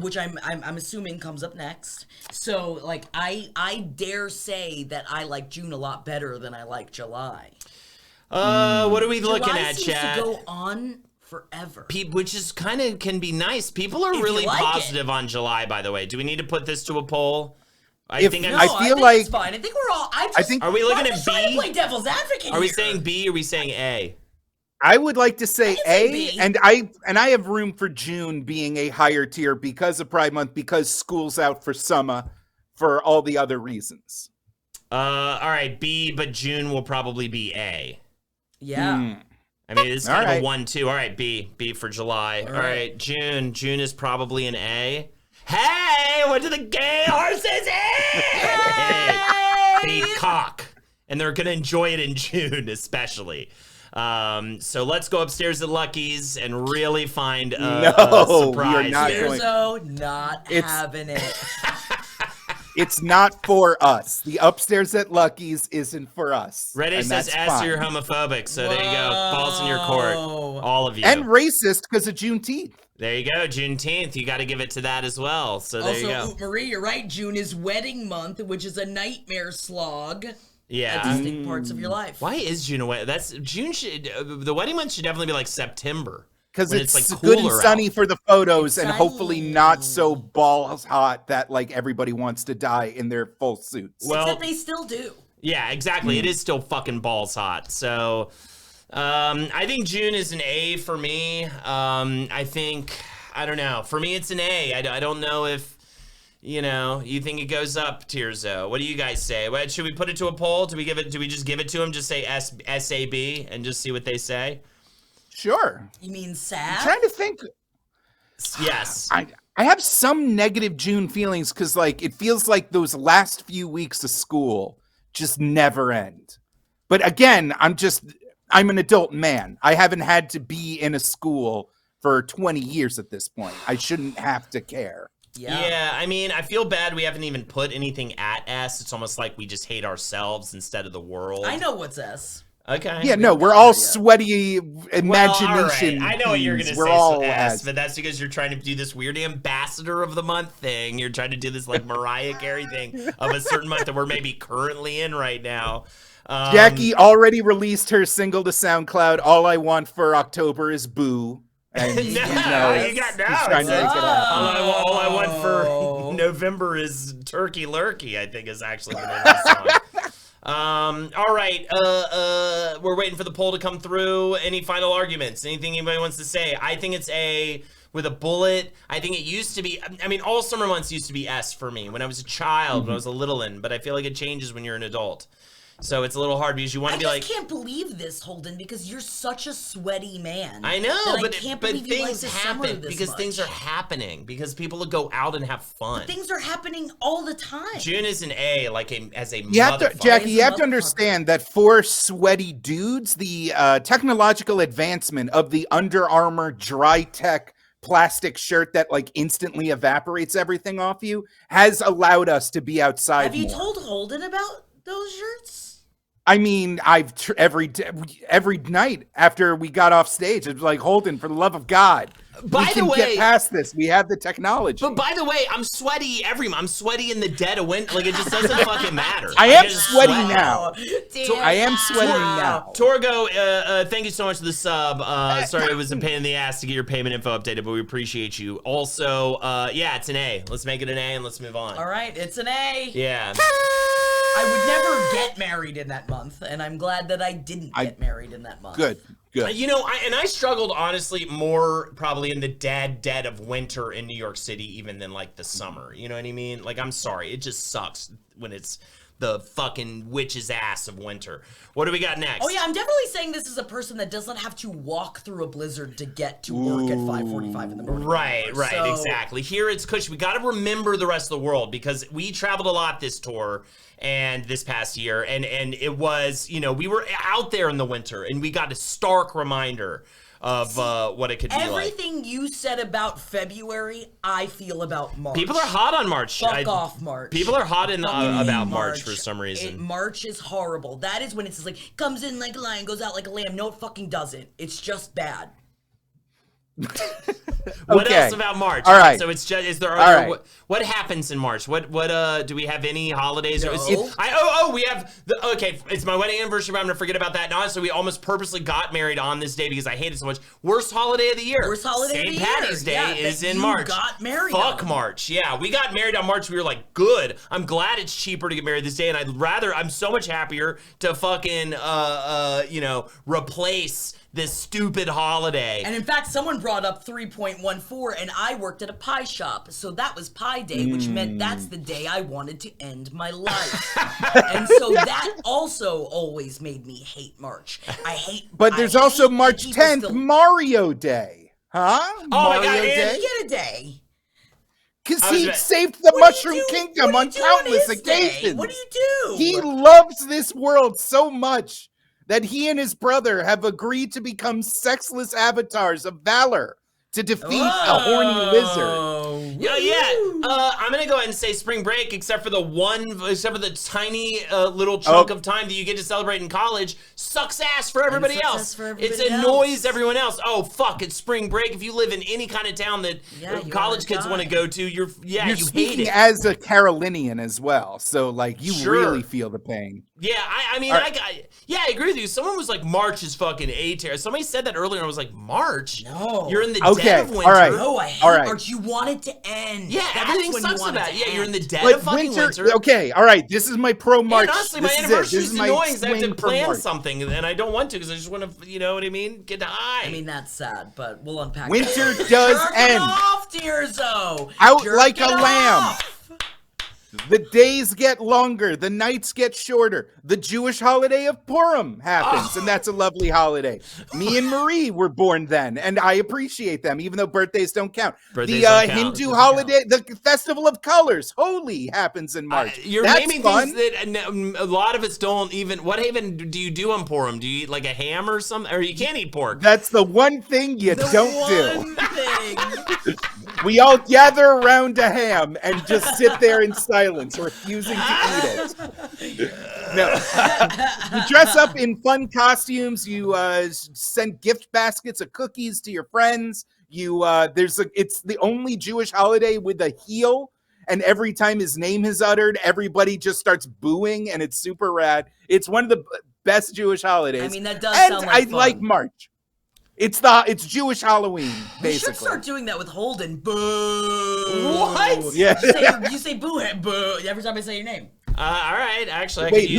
which I'm assuming comes up next. So like I dare say that I like June a lot better than I like July. What are we looking July at, seems Chad? to go on forever. Which is kind of can be nice. People are really positive on July, by the way. Do we need to put this to a poll? I think it's fine. I think we're all. Are we looking at B? Trying to play devil's advocate. Are we saying B or are we saying A? I would like to say A, B. and I have room for June being a higher tier because of Pride Month, because school's out for summer, for all the other reasons. All right, B, but June will probably be A. Yeah. I mean, it's kind of a 1-2. All right, B for July. All right, June is probably an A. Hey, what do the gay horses eat? They eat cock, and they're gonna enjoy it in June, especially. So let's go upstairs at Lucky's and really find a surprise. Not having it. It's not for us. The upstairs at Lucky's isn't for us. Reddit says S, so you're homophobic. So there you go. Balls in your court. All of you. And racist because of Juneteenth. There you go. Juneteenth. You got to give it to that as well. So there you go. Also, Marie, you're right. June is wedding month, which is a nightmare slog. Yeah. At distinct parts of your life. Why is June a wedding? The wedding month should definitely be like September. Because it's like good and sunny for the photos, and hopefully not so balls hot that like everybody wants to die in their full suits. Well, except they still do. Yeah, exactly. It is still fucking balls hot. So I think June is an A for me. I don't know. For me, it's an A. I don't know if, you think it goes up, Tirzo. What do you guys say? Should we put it to a poll? Do we just give it to them? Just say SAB and just see what they say? Sure. You mean sad? I'm trying to think. Yes. I have some negative June feelings because like it feels like those last few weeks of school just never end. But again, I'm an adult man. I haven't had to be in a school for 20 years at this point. I shouldn't have to care. Yeah, I mean, I feel bad we haven't even put anything at S. It's almost like we just hate ourselves instead of the world. I know what's S. Okay. Yeah, no, we're all sweaty imagination. Well, all right. I know what you're going to say, S, but that's because you're trying to do this weird ambassador of the month thing. You're trying to do this like Mariah Carey thing of a certain month that we're maybe currently in right now. Jackie already released her single to SoundCloud. All I want for October is Boo. And you got now. All I want for November is Turkey Lurkey, I think is actually the name of the song. All right. We're waiting for the poll to come through. Any final arguments? Anything anybody wants to say? I think it's A with a bullet. I think it used to be, I mean, all summer months used to be S for me when I was a child, when I was a littlein, but I feel like it changes when you're an adult. So it's a little hard because you want to be like. I just can't believe this, Holden, because you're such a sweaty man. I know, but things happen because things are happening because people go out and have fun. But things are happening all the time. June is an A, as a Jackie, you have to understand that for sweaty dudes, the technological advancement of the Under Armour Dry Tech plastic shirt that like instantly evaporates everything off you has allowed us to be outside. Have you more. told Holden about those shirts? I mean, every night after we got off stage, it was like, Holden, for the love of God, we can get past this. We have the technology. But by the way, I'm sweaty I'm sweaty in the dead of winter. Like, it just doesn't fucking matter. I am sweaty now. I am sweating now. Torgo, thank you so much for the sub. Sorry it was a pain in the ass to get your payment info updated, but we appreciate you. Also, yeah, it's an A. Let's make it an A and let's move on. All right, it's an A. Yeah. I would never get married in that month, and I'm glad that I didn't get married in that month. Good. You know, I struggled, honestly, more probably in the dead of winter in New York City even than, like, the summer. You know what I mean? Like, I'm sorry. It just sucks when it's the fucking witch's ass of winter. What do we got next? Oh, yeah, I'm definitely saying this is a person that doesn't have to walk through a blizzard to get to work at 5:45 in the morning. Right, exactly. Here it's cushy. We got to remember the rest of the world because we traveled a lot this tour and this past year, and it was, you know, we were out there in the winter, and we got a stark reminder of what it could be like. Everything you said about February, I feel about March. People are hot on March. Fuck off, March. People are hot about March for some reason. March is horrible. That is when it's like, comes in like a lion, goes out like a lamb. No, it fucking doesn't. It's just bad. What else about March? All right. So it's just, is there what happens in March? What do we have any holidays? No. We have it's my wedding anniversary, but I'm gonna forget about that. And honestly, we almost purposely got married on this day because I hate it so much. Worst holiday of the year. Worst holiday of the year. St. Patty's Day is in March. Got married. Fuck March. Yeah, we got married on March. We were like, good. I'm glad it's cheaper to get married this day, and I'm so much happier to fucking replace this stupid holiday. And in fact, someone brought up 3.14, and I worked at a pie shop, so that was Pie Day, which meant that's the day I wanted to end my life. And so that also always made me hate March. But there's also March 10th, Mario Day. Huh? Oh my God, Day? Get a day. Because he saved the Mushroom Kingdom on countless occasions. What do you do? He loves this world so much that he and his brother have agreed to become sexless avatars of valor to defeat a horny lizard. I'm gonna go ahead and say spring break, except for the tiny little chunk of time that you get to celebrate in college, sucks ass for everybody else. It annoys everyone else. Oh fuck, it's spring break. If you live in any kind of town that college kids want to go to, you're you speaking hate it. As a Carolinian as well, so like you really feel the pain. Yeah, I agree with you. Someone was like, March is fucking A-tier. Somebody said that earlier, and I was like, March? No. You're in the dead of winter. All right. No, I hate March. You want it to end. Yeah, everything sucks about it. Yeah, you're in the dead of fucking winter. Okay, all right. This is my pro-March. And honestly, my anniversary is annoying because I have to plan something, and I don't want to because I just want to, you know what I mean? Get high. I mean, that's sad, but we'll unpack Winter that. does end. Off, Tirzo. Out like a lamb. The days get longer, the nights get shorter. The Jewish holiday of Purim happens, and that's a lovely holiday. Me and Marie were born then, and I appreciate them, even though birthdays don't count. Hindu holiday, the Festival of Colors, Holi, happens in March. You're naming things that a lot of us don't even. What even do you do on Purim? Do you eat like a ham or something? Or you can't eat pork? That's the one thing you don't do. We all gather around a ham and just sit there in silence, refusing to eat it. No. You dress up in fun costumes. You send gift baskets of cookies to your friends. It's the only Jewish holiday with a heel, and every time his name is uttered, everybody just starts booing, and it's super rad. It's one of the best Jewish holidays. I mean, that does sound like fun. Like March. It's Jewish Halloween, basically. We should start doing that with Holden. Boo! What? Yeah. You say boo every time I say your name. All right. Actually, I could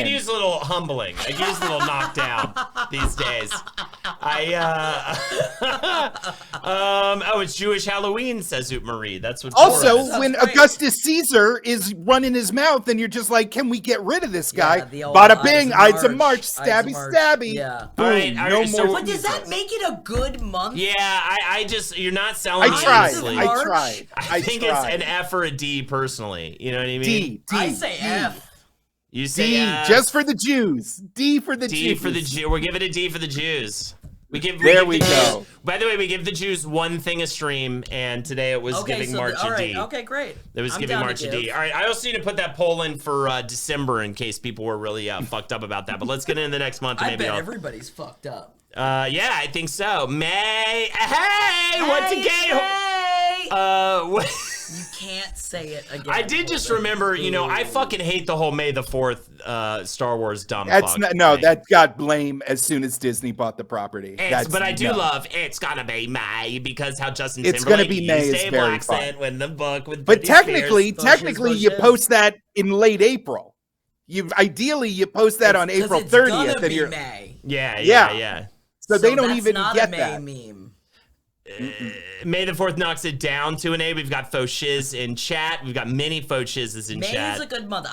use a little humbling. I could use a little knockdown these days. It's Jewish Halloween, says Oop Marie. That's what. Also, when Augustus Caesar is running his mouth, and you're just like, "Can we get rid of this guy?" Bada bing, Ides of March, stabby, stabby. Yeah. Boom. No more. But does that make it a good month? Yeah, I just you're not selling. I tried. I think it's an F or a D personally. You know what I mean? D. I say F. You say D, F. just for the Jews. D for the Jews. D for the Jews. We'll give it a D for the Jews. There we go. By the way, we give the Jews one thing a stream, and today it was giving March a D. Okay, great. It was giving March a D. All right, I also need to put that poll in for December in case people were really fucked up about that. But let's get into the next month. And I bet everybody's fucked up. Yeah, I think so. May. Hey, what's a gay? Hey. You can't say it again. I did just remember, you know, I fucking hate the whole May the 4th Star Wars dumb That's fuck not, no, thing. that got blame as soon as Disney bought the property. But I do love It's Gonna Be May because how Justin It's Timberlake Gonna Be May used is Dave very accent when the book with But Britney technically, Spears. you post that in late April. Ideally you post that on April 30th, and you're May. Yeah. So they don't that's even not get a May that. meme. May the 4th knocks it down to an A. We've got faux shiz in chat. We've got many faux shizzes in May chat. is a good month.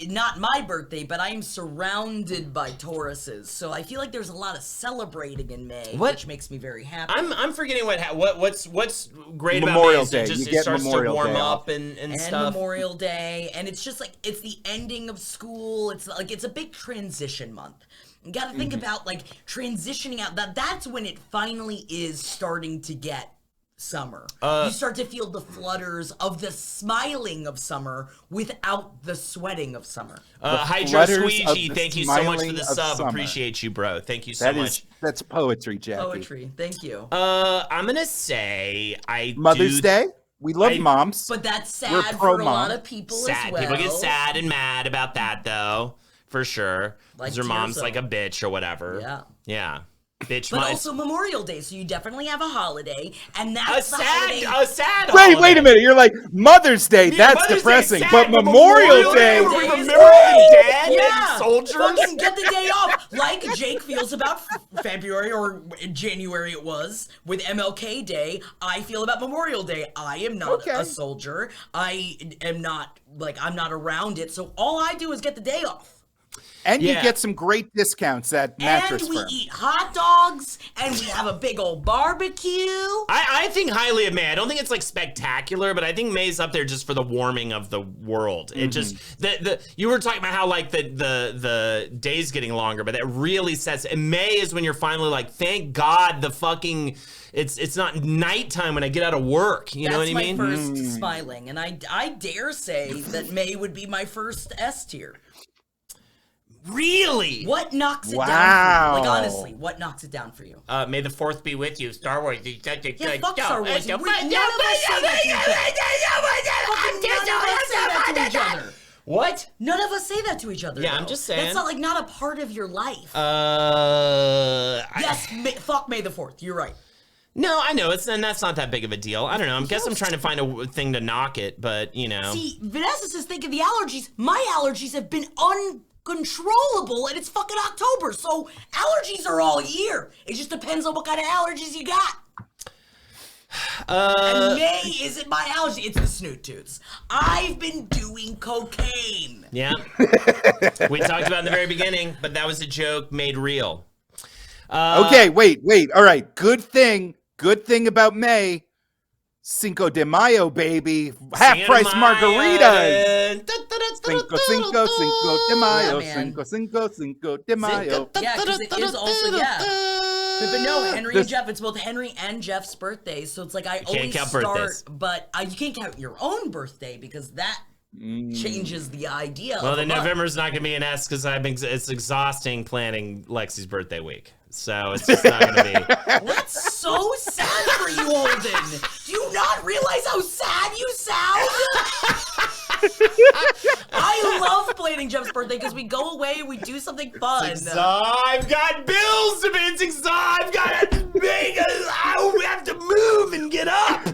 Not my birthday, but I am surrounded by Tauruses, so I feel like there's a lot of celebrating in May, which makes me very happy. I'm forgetting what's great Memorial about May. Day. It starts Memorial to warm Day up and stuff. Memorial Day, and it's just like it's the ending of school. It's like it's a big transition month. You got to think about like transitioning out. That's when it finally is starting to get summer. You start to feel the flutters of the smiling of summer without the sweating of summer. Hydro Squeegee, thank you so much for the sub. Summer. Appreciate you, bro. Thank you so much. That's poetry, Jackie. Poetry. Thank you. I'm gonna say Mother's Day. We love moms, but that's sad for a lot of people as well. People get sad and mad about that, though. For sure. Because their mom's like a bitch or whatever. Yeah. Bitch. But also Memorial Day, so you definitely have a holiday, and that's a sad Wait a minute. You're like, Mother's Day, that's depressing. But Memorial Day. Remember the dead and soldiers? Fucking get the day off. Like Jake feels about February, or January it was, with MLK Day, I feel about Memorial Day. I am not a soldier. I am not, I'm not around it, so all I do is get the day off. And you get some great discounts at Mattress And we Firm. eat hot dogs, and we have a big old barbecue. I think highly of May. I don't think it's like spectacular, but I think May's up there just for the warming of the world. It just you were talking about how like the days getting longer, but that really sets. And May is when you're finally like, thank God the fucking. It's not nighttime when I get out of work. You know what I mean? That's my first smiling, and I dare say that May would be my first S tier. Really? What knocks it down for you? Like, honestly, what knocks it down for you? May the 4th be with you. Star Wars. Fuck Star Wars. None of us say that to each other. What? None of us say that to each other. Yeah, though. I'm just saying. That's not a part of your life. Yes, fuck May the 4th. You're right. No, I know. And that's not that big of a deal. I don't know. I guess I'm trying to find a thing to knock it, but, you know. See, Vanessa says think of the allergies. My allergies have been uncontrollable, and it's fucking October, so allergies are all year. It just depends on what kind of allergies you got. And May isn't my allergy, it's the snoot toots. I've been doing cocaine. Yeah. We talked about it in the very beginning, but that was a joke made real. Okay, wait. All right, good thing about May. Cinco de Mayo, baby. Half-price margaritas. Cinco de Mayo. Cinco de Mayo. Yeah, because it is also, But no, Henry and Jeff, it's both Henry and Jeff's birthdays, so it's like I always start, birthdays. but you can't count your own birthday because that changes the idea. Well, then November's not going to be an S because it's exhausting planning Lexi's birthday week. So it's just not going to be. That's so sad for you, Holden. Do you not realize how sad you sound? I love planning Jeff's birthday because we go away, we do something fun. I've got bills to pay. I've got to make we have to move and get up.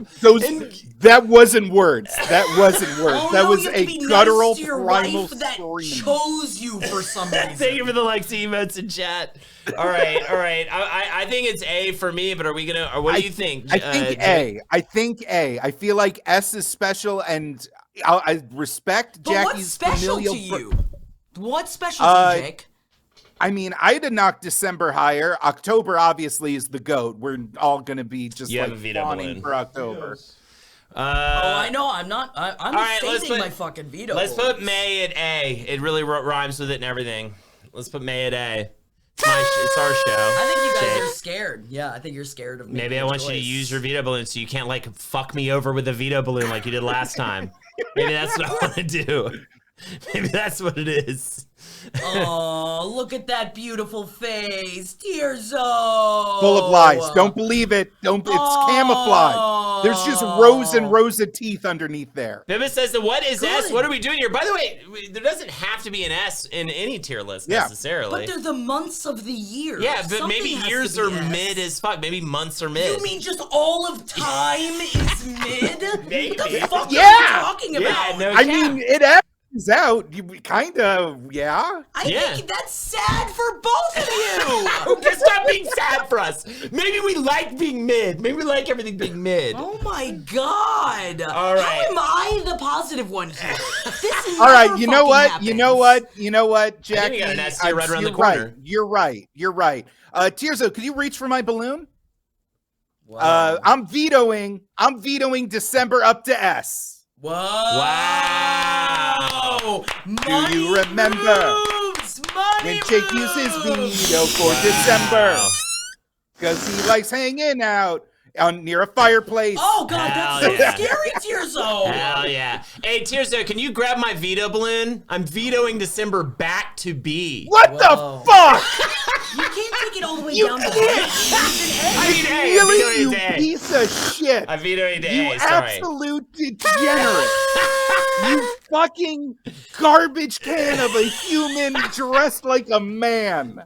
That wasn't words. That wasn't words. Oh, that no, was you have a to be guttural nice to your primal wife that scream. chose you for some reason. Thank you for the Lexi emotes in chat. All right. I think it's A for me, but are we gonna? Or what do you think? I think A. I feel like S is special, and I respect Jackie's familial. What's special to you? What's special to you, Jake? I mean, I had to knock December higher. October obviously is the GOAT. We're all gonna be just like fawning for October. I know. I'm not. I'm right, stating my fucking veto. Let's put May at A. It really rhymes with it and everything. Let's put May at A. It's our show. I think you guys Jake. are scared. Yeah, I think you're scared of Maybe I want you to use your veto balloon so you can't like fuck me over with a veto balloon like you did last time. Maybe that's what I want to do. Maybe that's what it is. Oh, look at that beautiful face, Tirzo. Full of lies. Don't believe it. It's camouflage. There's just rows and rows of teeth underneath there. Bibba says that what is S? What are we doing here? By the way, there doesn't have to be an S in any tier list necessarily. But they're the months of the year. Yeah, but maybe years are mid as fuck. Maybe months are mid. You mean just all of time is mid? Maybe. What the fuck are you talking about? No, I mean, it is out. You kind of, I think that's sad for both of you. It's not being sad for us. Maybe we like being mid. Maybe we like everything being mid. Oh my god. All right. How am I the positive one here? This is all right. You know what? happens. You know what, Jackie? I think we got an S tier right around the corner. You're right. Tirzo, could you reach for my balloon? Wow. I'm vetoing December up to S. Whoa! Wow! Do you remember when Jake used his veto for December? Because he likes hanging out near a fireplace. Oh god, that's so scary, Tirzo! Hell yeah! Hey, Tirzo, can you grab my veto balloon? I'm vetoing December back to B. What the fuck? You can't take it all the way You down to can't. I mean, hey, Really, you A. piece of shit. I vetoed A. You Sorry. absolute degenerate. You fucking garbage can of a human dressed like a man.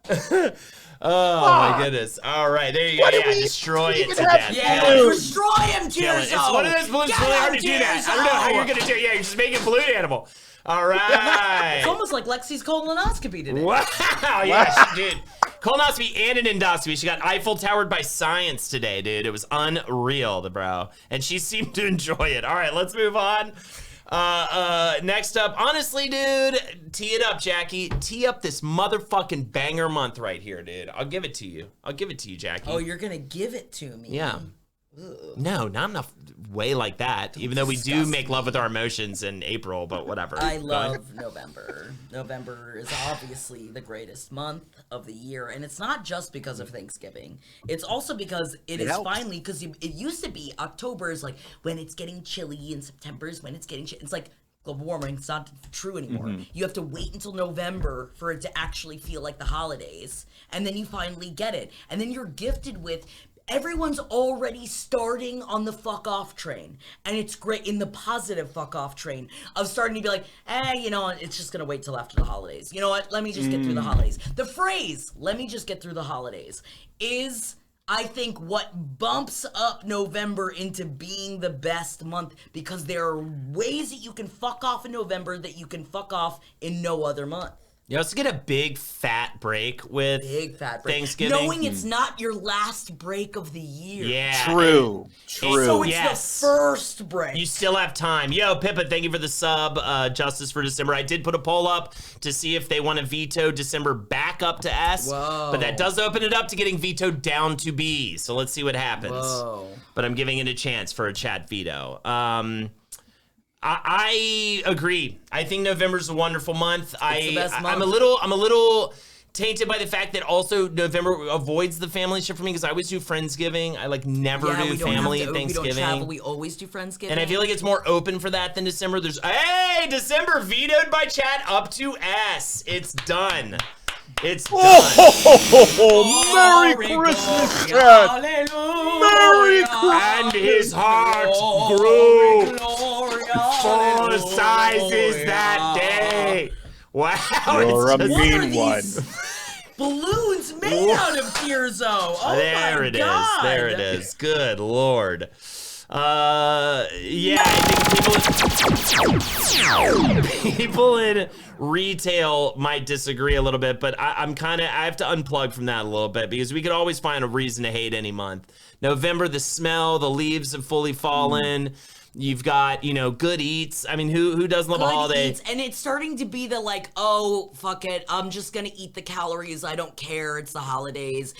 Oh my goodness! All right, there you go. Yeah, destroy it to death. Yeah, destroy him, Tirzo! It's one of those balloons. It's really hard to do that. I don't know how you're gonna do it. Yeah, you're just making a balloon animal. All right. It's almost like Lexi's colonoscopy today. Wow. Yeah, she did. Colonoscopy and an endoscopy. She got Eiffel Towered by science today, dude. It was unreal, the bro. And she seemed to enjoy it. All right, let's move on. Next up, honestly, dude, tee it up, Jackie. Tee up this motherfucking banger month right here, dude. I'll give it to you. Jackie. Oh, you're gonna give it to me? Yeah. Ugh. No, not enough way like that. Even though we do make love with our emotions in April, but whatever. I love November. November is obviously the greatest month of the year, and it's not just because of Thanksgiving. It's also because it is finally, because it used to be October is like when it's getting chilly, and September is when it's getting chilly. It's like global warming. It's not true anymore. You have to wait until November for it to actually feel like the holidays, and then you finally get it. And then you're gifted with everyone's already starting on the fuck off train, and it's great in the positive fuck off train of starting to be like, you know what, it's just gonna wait till after the holidays. You know what, let me just get through the holidays. The phrase, let me just get through the holidays, is, I think, what bumps up November into being the best month, because there are ways that you can fuck off in November that you can fuck off in no other month. You also get a big fat break with Thanksgiving. Knowing it's not your last break of the year. Yeah. True. So it's the first break. You still have time. Yo, Pippa, thank you for the sub. Justice for December. I did put a poll up to see if they want to veto December back up to S. Whoa. But that does open it up to getting vetoed down to B. So let's see what happens. Whoa. But I'm giving it a chance for a chat veto. I agree. I think November's a wonderful month. It's the best month. I'm a little tainted by the fact that also November avoids the family shit for me, because I always do Friendsgiving. I like never do family Thanksgiving. We don't travel. We always do Friendsgiving. And I feel like it's more open for that than December. Hey, December vetoed by chat up to S. It's done. It's done. Merry Christmas, chat. Merry Christmas. And his heart grew 4 sizes that day. Wow. You're a mean one. Balloons made out of Tirzo. Oh there my it God. is. There it is. Good Lord. Yeah, I think people in retail might disagree a little bit, but I have to unplug from that a little bit, because we could always find a reason to hate any month. November, the smell, the leaves have fully fallen. You've got, good eats. I mean, who doesn't love a holiday? Eats, and it's starting to be the like, oh, fuck it, I'm just gonna eat the calories, I don't care, it's the holidays.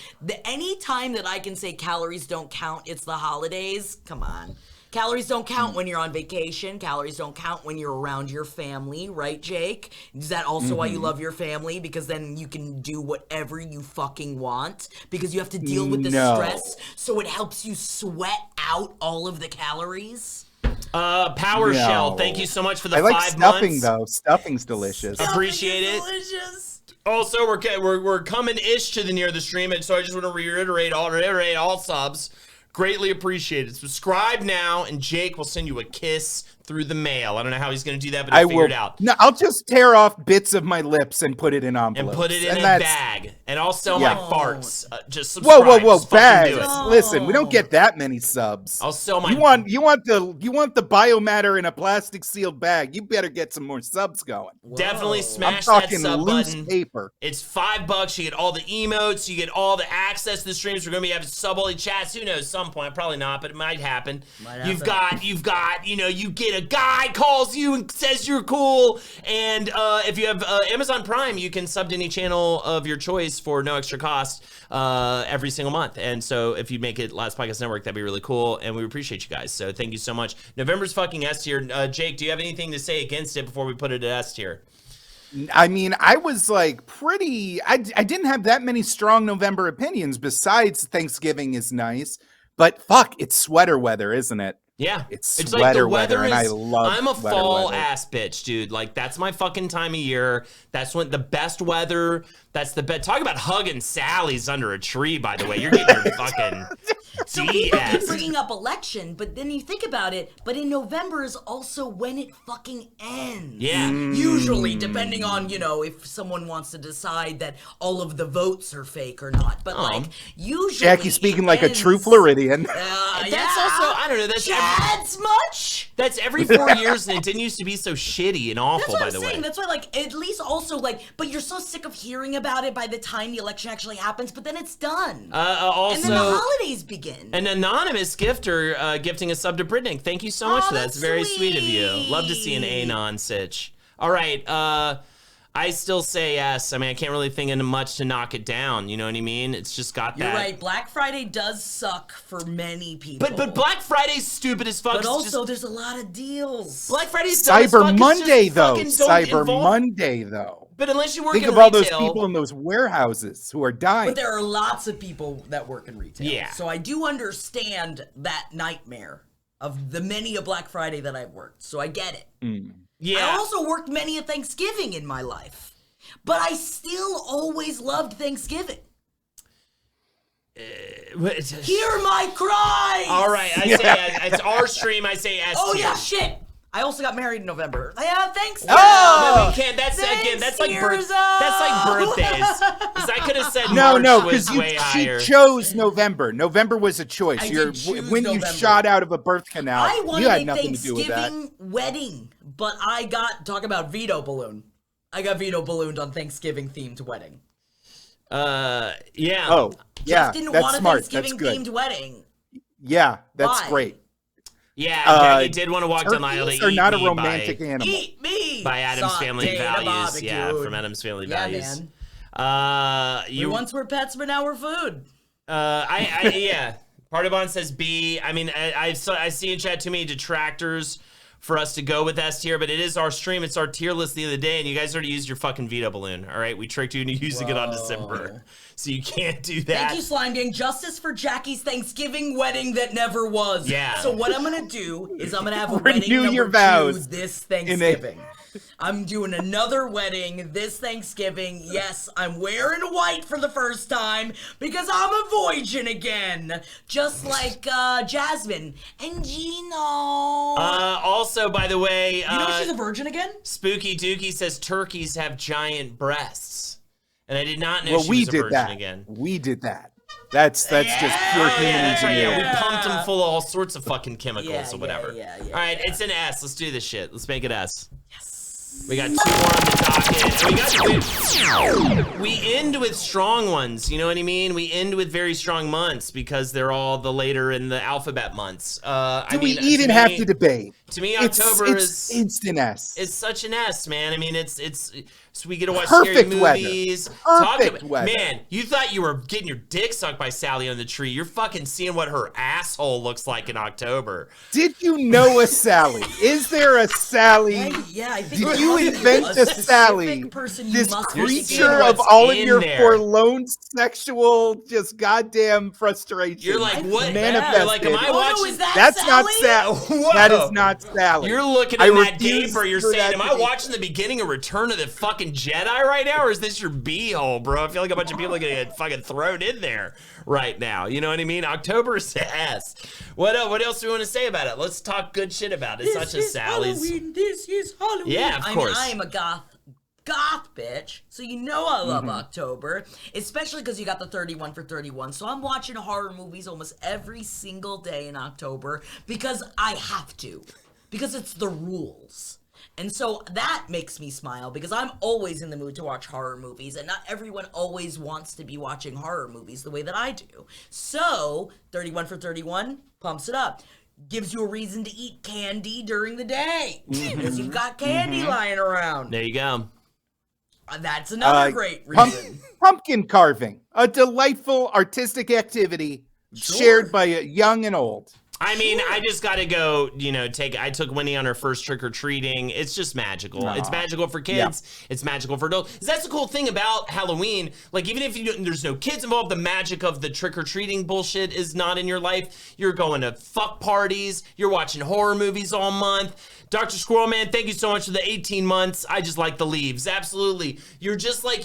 Any time that I can say calories don't count, it's the holidays, come on. Calories don't count when you're on vacation. Calories don't count when you're around your family, right, Jake? Is that also why you love your family? Because then you can do whatever you fucking want because you have to deal with the stress, so it helps you sweat out all of the calories. Power Shell, thank you so much for the 5 months. months. I like stuffing though. Stuffing's delicious. Appreciate it. Delicious. Also, we're coming-ish to the near the stream, and so I just want to reiterate all subs. Greatly appreciated. Subscribe now, and Jake will send you a kiss through the mail. I don't know how he's going to do that, but I'll figure it out. No, I'll just tear off bits of my lips and put it in envelopes. And put it in a bag. And I'll sell my farts. Just subscribe. Whoa, bags. Listen, we don't get that many subs. I'll sell my... You want the biomatter in a plastic sealed bag. You better get some more subs going. Definitely smash that sub loose button. Paper. It's $5. You get all the emotes. You get all the access to the streams. We're going to be having sub-only chats. Who knows? Some point. Probably not, but it might happen. You've got, you get a guy calls you and says you're cool. And if you have Amazon Prime, you can sub to any channel of your choice for no extra cost every single month. And so if you make it Last Podcast Network, that'd be really cool. And we appreciate you guys. So thank you so much. November's fucking S tier. Jake, do you have anything to say against it before we put it at S tier? I mean, I was like I didn't have that many strong November opinions besides Thanksgiving is nice. But fuck, it's sweater weather, isn't it? Yeah, it's sweater like the weather, and I love. I'm a fall weather. Ass bitch, dude. Like that's my fucking time of year. That's when the best weather. That's the best. Talk about hugging Sally's under a tree. By the way, you're getting your fucking. So people keep bringing up election, but then you think about it. But in November is also when it fucking ends. Yeah. Usually, depending on if someone wants to decide that all of the votes are fake or not. But like usually, Jackie speaking like a true Floridian. That's also I don't know. That's much. That's every 4 years, and it didn't used to be so shitty and awful. That's what by I'm the saying. way, That's why but you're so sick of hearing about it by the time the election actually happens. But then it's done. Also, and then the holidays begin. An anonymous gifter gifting a sub to Brittany. Thank you so much for that. It's very sweet of you. Love to see an anon sitch. All right. I still say yes. I mean, I can't really think of much to knock it down. You know what I mean? It's just got that. You're right. Black Friday does suck for many people. But Black Friday's stupid as fuck. But also, there's a lot of deals. Black Friday's dumb as Cyber fuck. Monday, though. Cyber Monday, though. But unless you work Think in of all retail, those people in those warehouses who are dying. But there are lots of people that work in retail. Yeah. So I do understand that nightmare of the many a Black Friday that I've worked. So I get it. Yeah. I also worked many a Thanksgiving in my life. But I still always loved Thanksgiving. Hear my cries! All right, I say it's our stream. I say S. Oh yeah, shit! I also got married in November. Yeah, thanks. Oh, we can't. That's again. That's like birthdays. Because I could have said March was way higher. She chose November. November was a choice. When November. You shot out of a birth canal, I wanted you had a nothing to do with that. Thanksgiving wedding, but I got talk about veto balloon. I got veto ballooned on Thanksgiving themed wedding. Yeah. Oh, yeah. Just didn't that's want a smart. Thanksgiving themed wedding. Yeah, that's Why? great. Yeah, Jackie did want to walk down the aisle to eat are not a me romantic animal. Eat me by Adam's Sauteed Family Values. barbecued. Yeah, from Adam's Family Values. Man. You we once were pets, but now we're food. Yeah. Partibon says B. I mean, I see in chat too many detractors for us to go with S tier, but it is our stream. It's our tier list the other day, and you guys already used your fucking veto balloon. All right, we tricked you into using it on December, so you can't do that. Thank you, Slime Gang. Justice for Jackie's Thanksgiving wedding that never was. Yeah. So what I'm gonna do is I'm gonna have a Renew wedding your number vows 2 this Thanksgiving. I'm doing another wedding this Thanksgiving. Yes, I'm wearing white for the first time because I'm a virgin again. Just like Jasmine and Gino. Also, by the way, you know she's a virgin again? Spooky Dookie says turkeys have giant breasts. And I did not know she was a virgin again. We did that. That's just pure human engineering. Yeah, we pumped them full of all sorts of fucking chemicals or whatever. Yeah, all right, it's an S. Let's do this shit. Let's make it S. Yes. We got 2 more on the docket. We end with strong ones. You know what I mean? We end with very strong months because they're all the later in the alphabet months. Do we even have to debate? To me, October is instant S. It's such an S, man. I mean, it's so we get to watch Perfect scary weather. movies. Perfect weather. Man, you thought you were getting your dick sucked by Sally on the tree. You're fucking seeing what her asshole looks like in October. Did you know a Sally? Is there a Sally? Yeah, I think Did you invent the Sally? This creature of all of your forlorn sexual, just goddamn frustration. You're like, what? Manifested. You're like, am I watching? That's not Sally. That is not Sally. You're looking at that gaper. You're saying, am I watching the beginning of Return of the fucking Jedi right now, or is this your b-hole, bro? I feel like a bunch of people are gonna get fucking thrown in there right now. You know what I mean? October's ass. What else do we want to say about it? Let's talk good shit about it. Such as Sally's. Halloween. This is Halloween. Yeah, of course. I am a goth bitch, so you know I love October, especially because you got the 31 for 31. So I'm watching horror movies almost every single day in October because I have to, because it's the rules. And so that makes me smile because I'm always in the mood to watch horror movies, and not everyone always wants to be watching horror movies the way that I do. So 31 for 31 pumps it up. Gives you a reason to eat candy during the day because you've got candy lying around. There you go. That's another great reason. Pumpkin carving, a delightful artistic activity shared by young and old. I mean, I just got to go, I took Winnie on her first trick-or-treating. It's just magical. Aww. It's magical for kids. Yeah. It's magical for adults. That's the cool thing about Halloween. Like, even if there's no kids involved, the magic of the trick-or-treating bullshit is not in your life. You're going to fuck parties. You're watching horror movies all month. Dr. Squirrel Man, thank you so much for the 18 months. I just like the leaves. Absolutely. You're just like,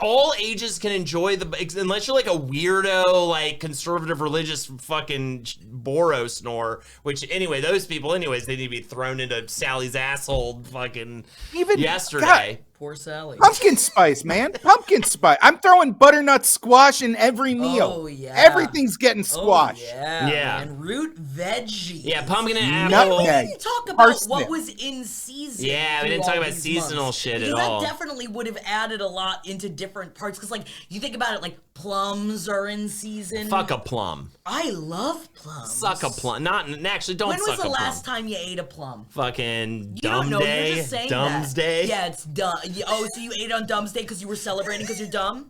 all ages can enjoy unless you're like a weirdo, like conservative religious fucking Boro snore, which anyway, those people anyways, they need to be thrown into Sally's asshole fucking yesterday. God. Poor Sally. Pumpkin spice, man. Pumpkin spice. I'm throwing butternut squash in every meal. Oh, yeah. Everything's getting squash. Oh, yeah. And root veggies. Yeah, pumpkin and apple. We didn't talk about what was in season. Yeah, we didn't talk about seasonal shit at all. That definitely would have added a lot into different parts. Because, like, you think about it, like, plums are in season. Fuck a plum. I love plums. Suck a plum. Actually, don't suck a plum. When was the last time you ate a plum? Fucking Dumb Day. You're just saying Dumb's Day. Yeah, it's dumb. Oh, so you ate it on Dumb's Day because you were celebrating because you're dumb?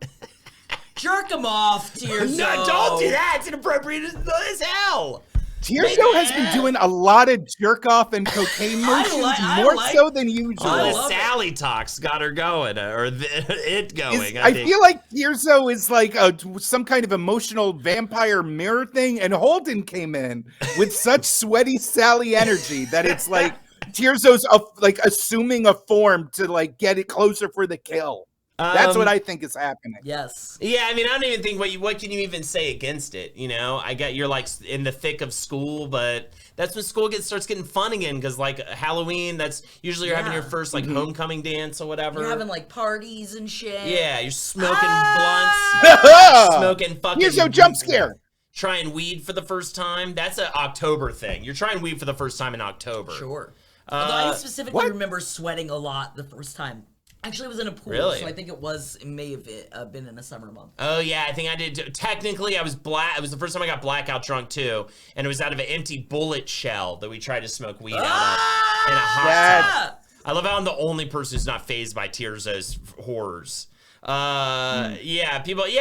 Jerk them off, Tearzo. No, don't do that. It's inappropriate as hell. Tearzo has been doing a lot of jerk off and cocaine motions, more so than usual. The Sally talks got her going, or it going. I feel like Tearzo is like some kind of emotional vampire mirror thing, and Holden came in with such sweaty Sally energy that it's like Tearzo's like assuming a form to like get it closer for the kill. That's what I think is happening. Yes. Yeah, I mean, I don't even think what can you even say against it, I get you're like in the thick of school, but that's when school starts getting fun again, because like Halloween, that's usually you're having your first like homecoming dance or whatever. You're having like parties and shit. Yeah, you're smoking blunts, smoking fucking. Here's no jump scare. Trying weed for the first time. That's an October thing. You're trying weed for the first time in October. Sure. Although I specifically remember sweating a lot the first time. Actually, it was in a pool, so I think it may have been in a summer month. Oh, yeah, I think I did. Technically, I was it was the first time I got blackout drunk, too, and it was out of an empty bullet shell that we tried to smoke weed out of in a hot tub. I love how I'm the only person who's not fazed by Tearzo's horrors. Yeah, people, we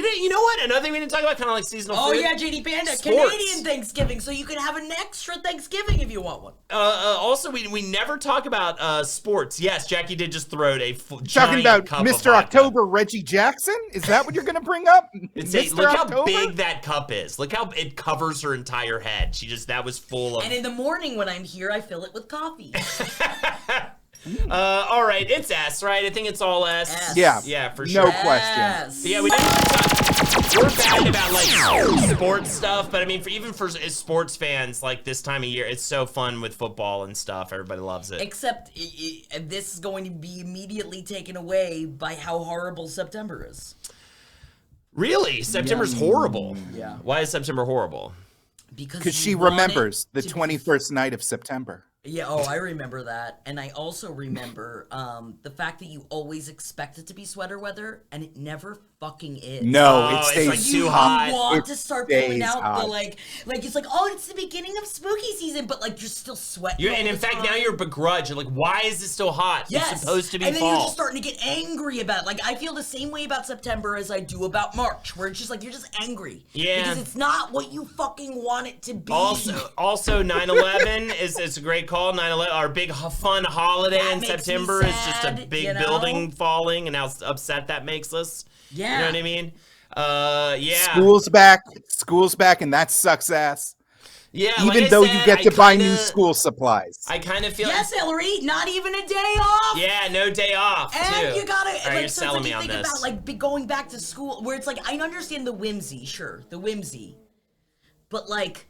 didn't, you know what? Another thing we didn't talk about, kind of like seasonal food. Oh, yeah, JD Panda, Canadian Thanksgiving, so you can have an extra Thanksgiving if you want one. Also, we never talk about sports. Yes, Jackie did just throw a talking about Mr. October, Reggie Jackson? Is that what you're going to bring up? Look how big that cup is. Look how it covers her entire head. That was full of... And in the morning when I'm here, I fill it with coffee. All right, it's S, right? I think it's all S. Yeah, for sure. No question. Yeah, we didn't talk. We're bad about like sports stuff, but I mean, even for sports fans, like this time of year, it's so fun with football and stuff. Everybody loves it. Except this is going to be immediately taken away by how horrible September is. Really? September's horrible. Yeah. Why is September horrible? Because she remembers the 21st night of September. Yeah, I remember that. And I also remember the fact that you always expect it to be sweater weather, and it never fucking is. No, it stays it's like too hot. You want to start pulling out hot. the, like it's like, oh, it's the beginning of spooky season, but, like, you're still sweating And in fact, now you're begrudged. You're like, why is it still hot? Yes. It's supposed to be and then fall. you're just starting to get angry about it. Like, I feel the same way about September as I do about March, where it's just like, you're just angry. Yeah. Because it's not what you fucking want it to be. Also 9/11 is a great call. 9/11, our big fun holiday That in makes me September is sad, just a big you know? building falling, and how upset that makes us. Yeah. You know what I mean? Yeah. School's back, and that sucks ass. Yeah. Even though you get to buy new school supplies. I kind of feel yes, Hillary, not even a day off. Yeah, no day off. And too. you gotta, Right, like, you're so selling it's me like on you think this. about, like, going back to school, where it's like, I understand the whimsy, sure, the whimsy, but, like,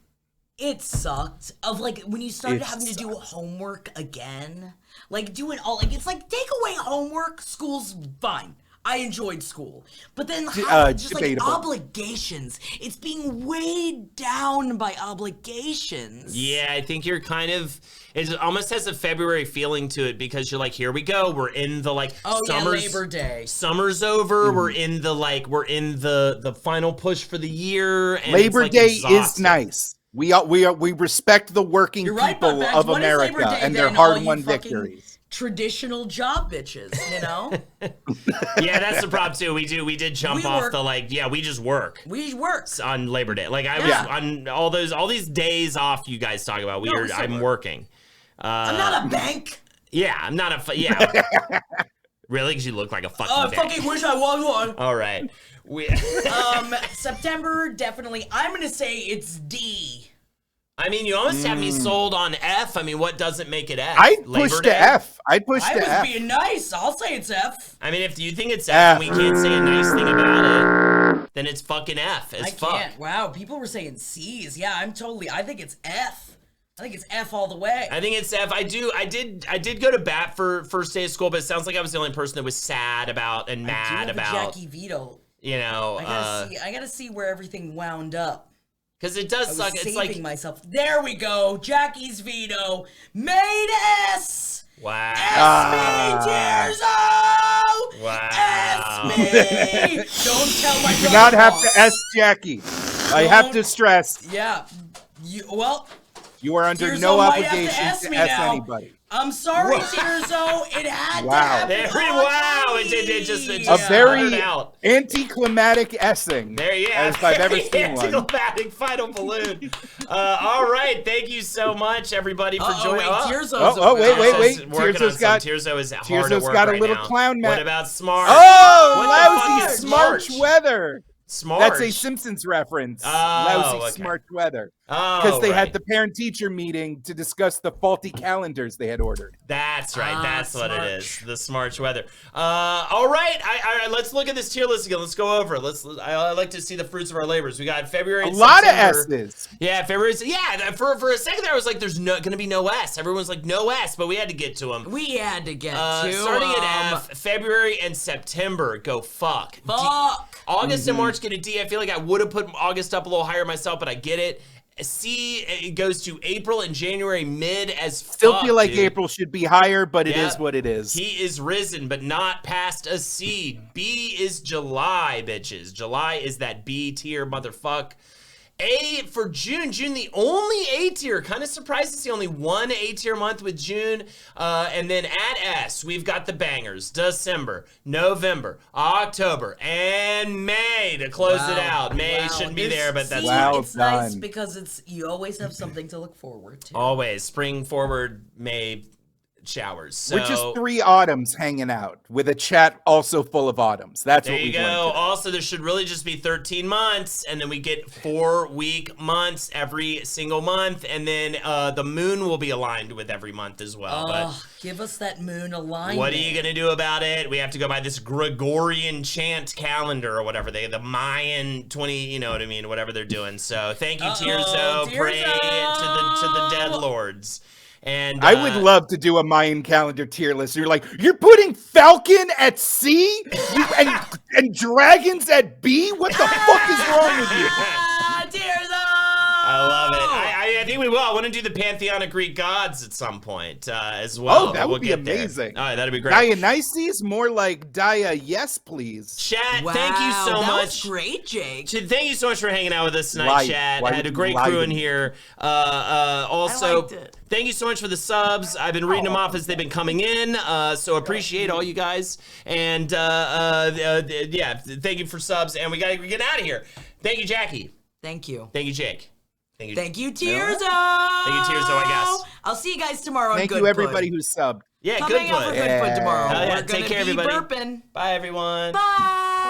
it sucked of, like, when you started having to do homework again, like, doing all, like, it's like, take away homework, school's fine. I enjoyed school. But then just like obligations. It's being weighed down by obligations. Yeah, I think you're kind of, it almost has a February feeling to it, because you're like, here we go. We're in the, like, Labor Day. Summer's over. We're in the, like, the final push for the year. And Labor Day exhausting. is nice. We respect the working people of America and their hard-won victories. Traditional job bitches, you know? Yeah, that's the problem too. We did jump off the, like, we just work. We work on Labor Day. Like, I was on all these days off you guys talk about. I'm working. I'm not a bank. Yeah, I'm not a Really? Because you look like a fucking bank. I fucking wish I was one. All right. September, definitely. I'm gonna say it's D. I mean, you almost have me sold on F. I mean, what doesn't make it F? I'd push to F. I was being nice. I'll say it's F. I mean, if you think it's F and we can't say a nice thing about it, then it's fucking F as fuck. Can't. Wow, people were saying C's. Yeah, I think it's F. I think it's F all the way. I think it's F. I did go to bat for first day of school, but it sounds like I was the only person that was sad about and mad about. Jackie veto. You know, I gotta see where everything wound up. Because it does suck. It's like myself. There we go. Jackie's veto made S. Wow. S me, Tearso. Wow. S me. Don't tell my. You do not have to S Jackie. I have to stress. Yeah. You are under Tearso no might obligation have to me S now. anybody. I'm sorry, Tearso. It had to happen. It just a very anticlimactic S-ing. There, as I've ever seen one. Anticlimactic final balloon. All right, thank you so much, everybody, for joining. Wait. Tearso is hard at work got a right little now. clown mat. What about Smart? Lousy Smarch weather. Smart. That's a Simpsons reference. Lousy Smart weather. Because they had the parent-teacher meeting to discuss the faulty calendars they had ordered. That's right. That's what it is. The Smarch weather. All right. Let's look at this tier list again. Let's go over it. I like to see the fruits of our labors. We got February and September. A lot of S's. Yeah, February. Yeah, for a second there, I was like, there's going to be no S. Everyone's like, no S, but we had to get to them. We had to get to starting at F, February and September go fuck. August and March get a D. I feel like I would have put August up a little higher myself, but I get it. C, it goes to April and January mid as fuck. Still feel like April should be higher, but it is what it is. He is risen, but not past a C. B is July, bitches. July is that B tier motherfuck. A for June. June, the only A tier. Kind of surprised to see only one A tier month with June. And then at S, we've got the bangers. December, November, October, and May to close it out. May shouldn't be there, but that's fine. It's nice because you always have something to look forward to. Always. Spring forward, May showers. So, we're just 3 autumns hanging out with a chat also full of autumns. That's what we go. Also, there should really just be 13 months, and then we get 4-week months every single month, and then the moon will be aligned with every month as well. But give us that moon alignment. What are you gonna do about it? We have to go by this Gregorian chant calendar or whatever the Mayan 20, you know what I mean, whatever they're doing. So thank you, Tearso. Pray to the dead lords. And I would love to do a Mayan calendar tier list. You're like, you're putting Falcon at C and Dragons at B? What the fuck is wrong with you? Tearso! I love it. I think we will. I want to do the pantheon of Greek gods at some point as well. Oh, that would be amazing. All right, that'd be great. Dionysus, more like yes, please. Chat, thank you so much. That was great, Jake. Thank you so much for hanging out with us tonight, chat. I had a great crew in here. Also, thank you so much for the subs. I've been reading them off as they've been coming in, so appreciate all you guys. And yeah, thank you for subs. And we gotta get out of here. Thank you, Jackie. Thank you. Thank you, Jake. Thank you, Tirzo. Thank you, Tirzo, I guess. I'll see you guys tomorrow. Thank you, everybody who subbed. Yeah, Come good hang out for play. Good Foot tomorrow. Yeah, We're take gonna care, be everybody. burping. Bye, everyone. Bye.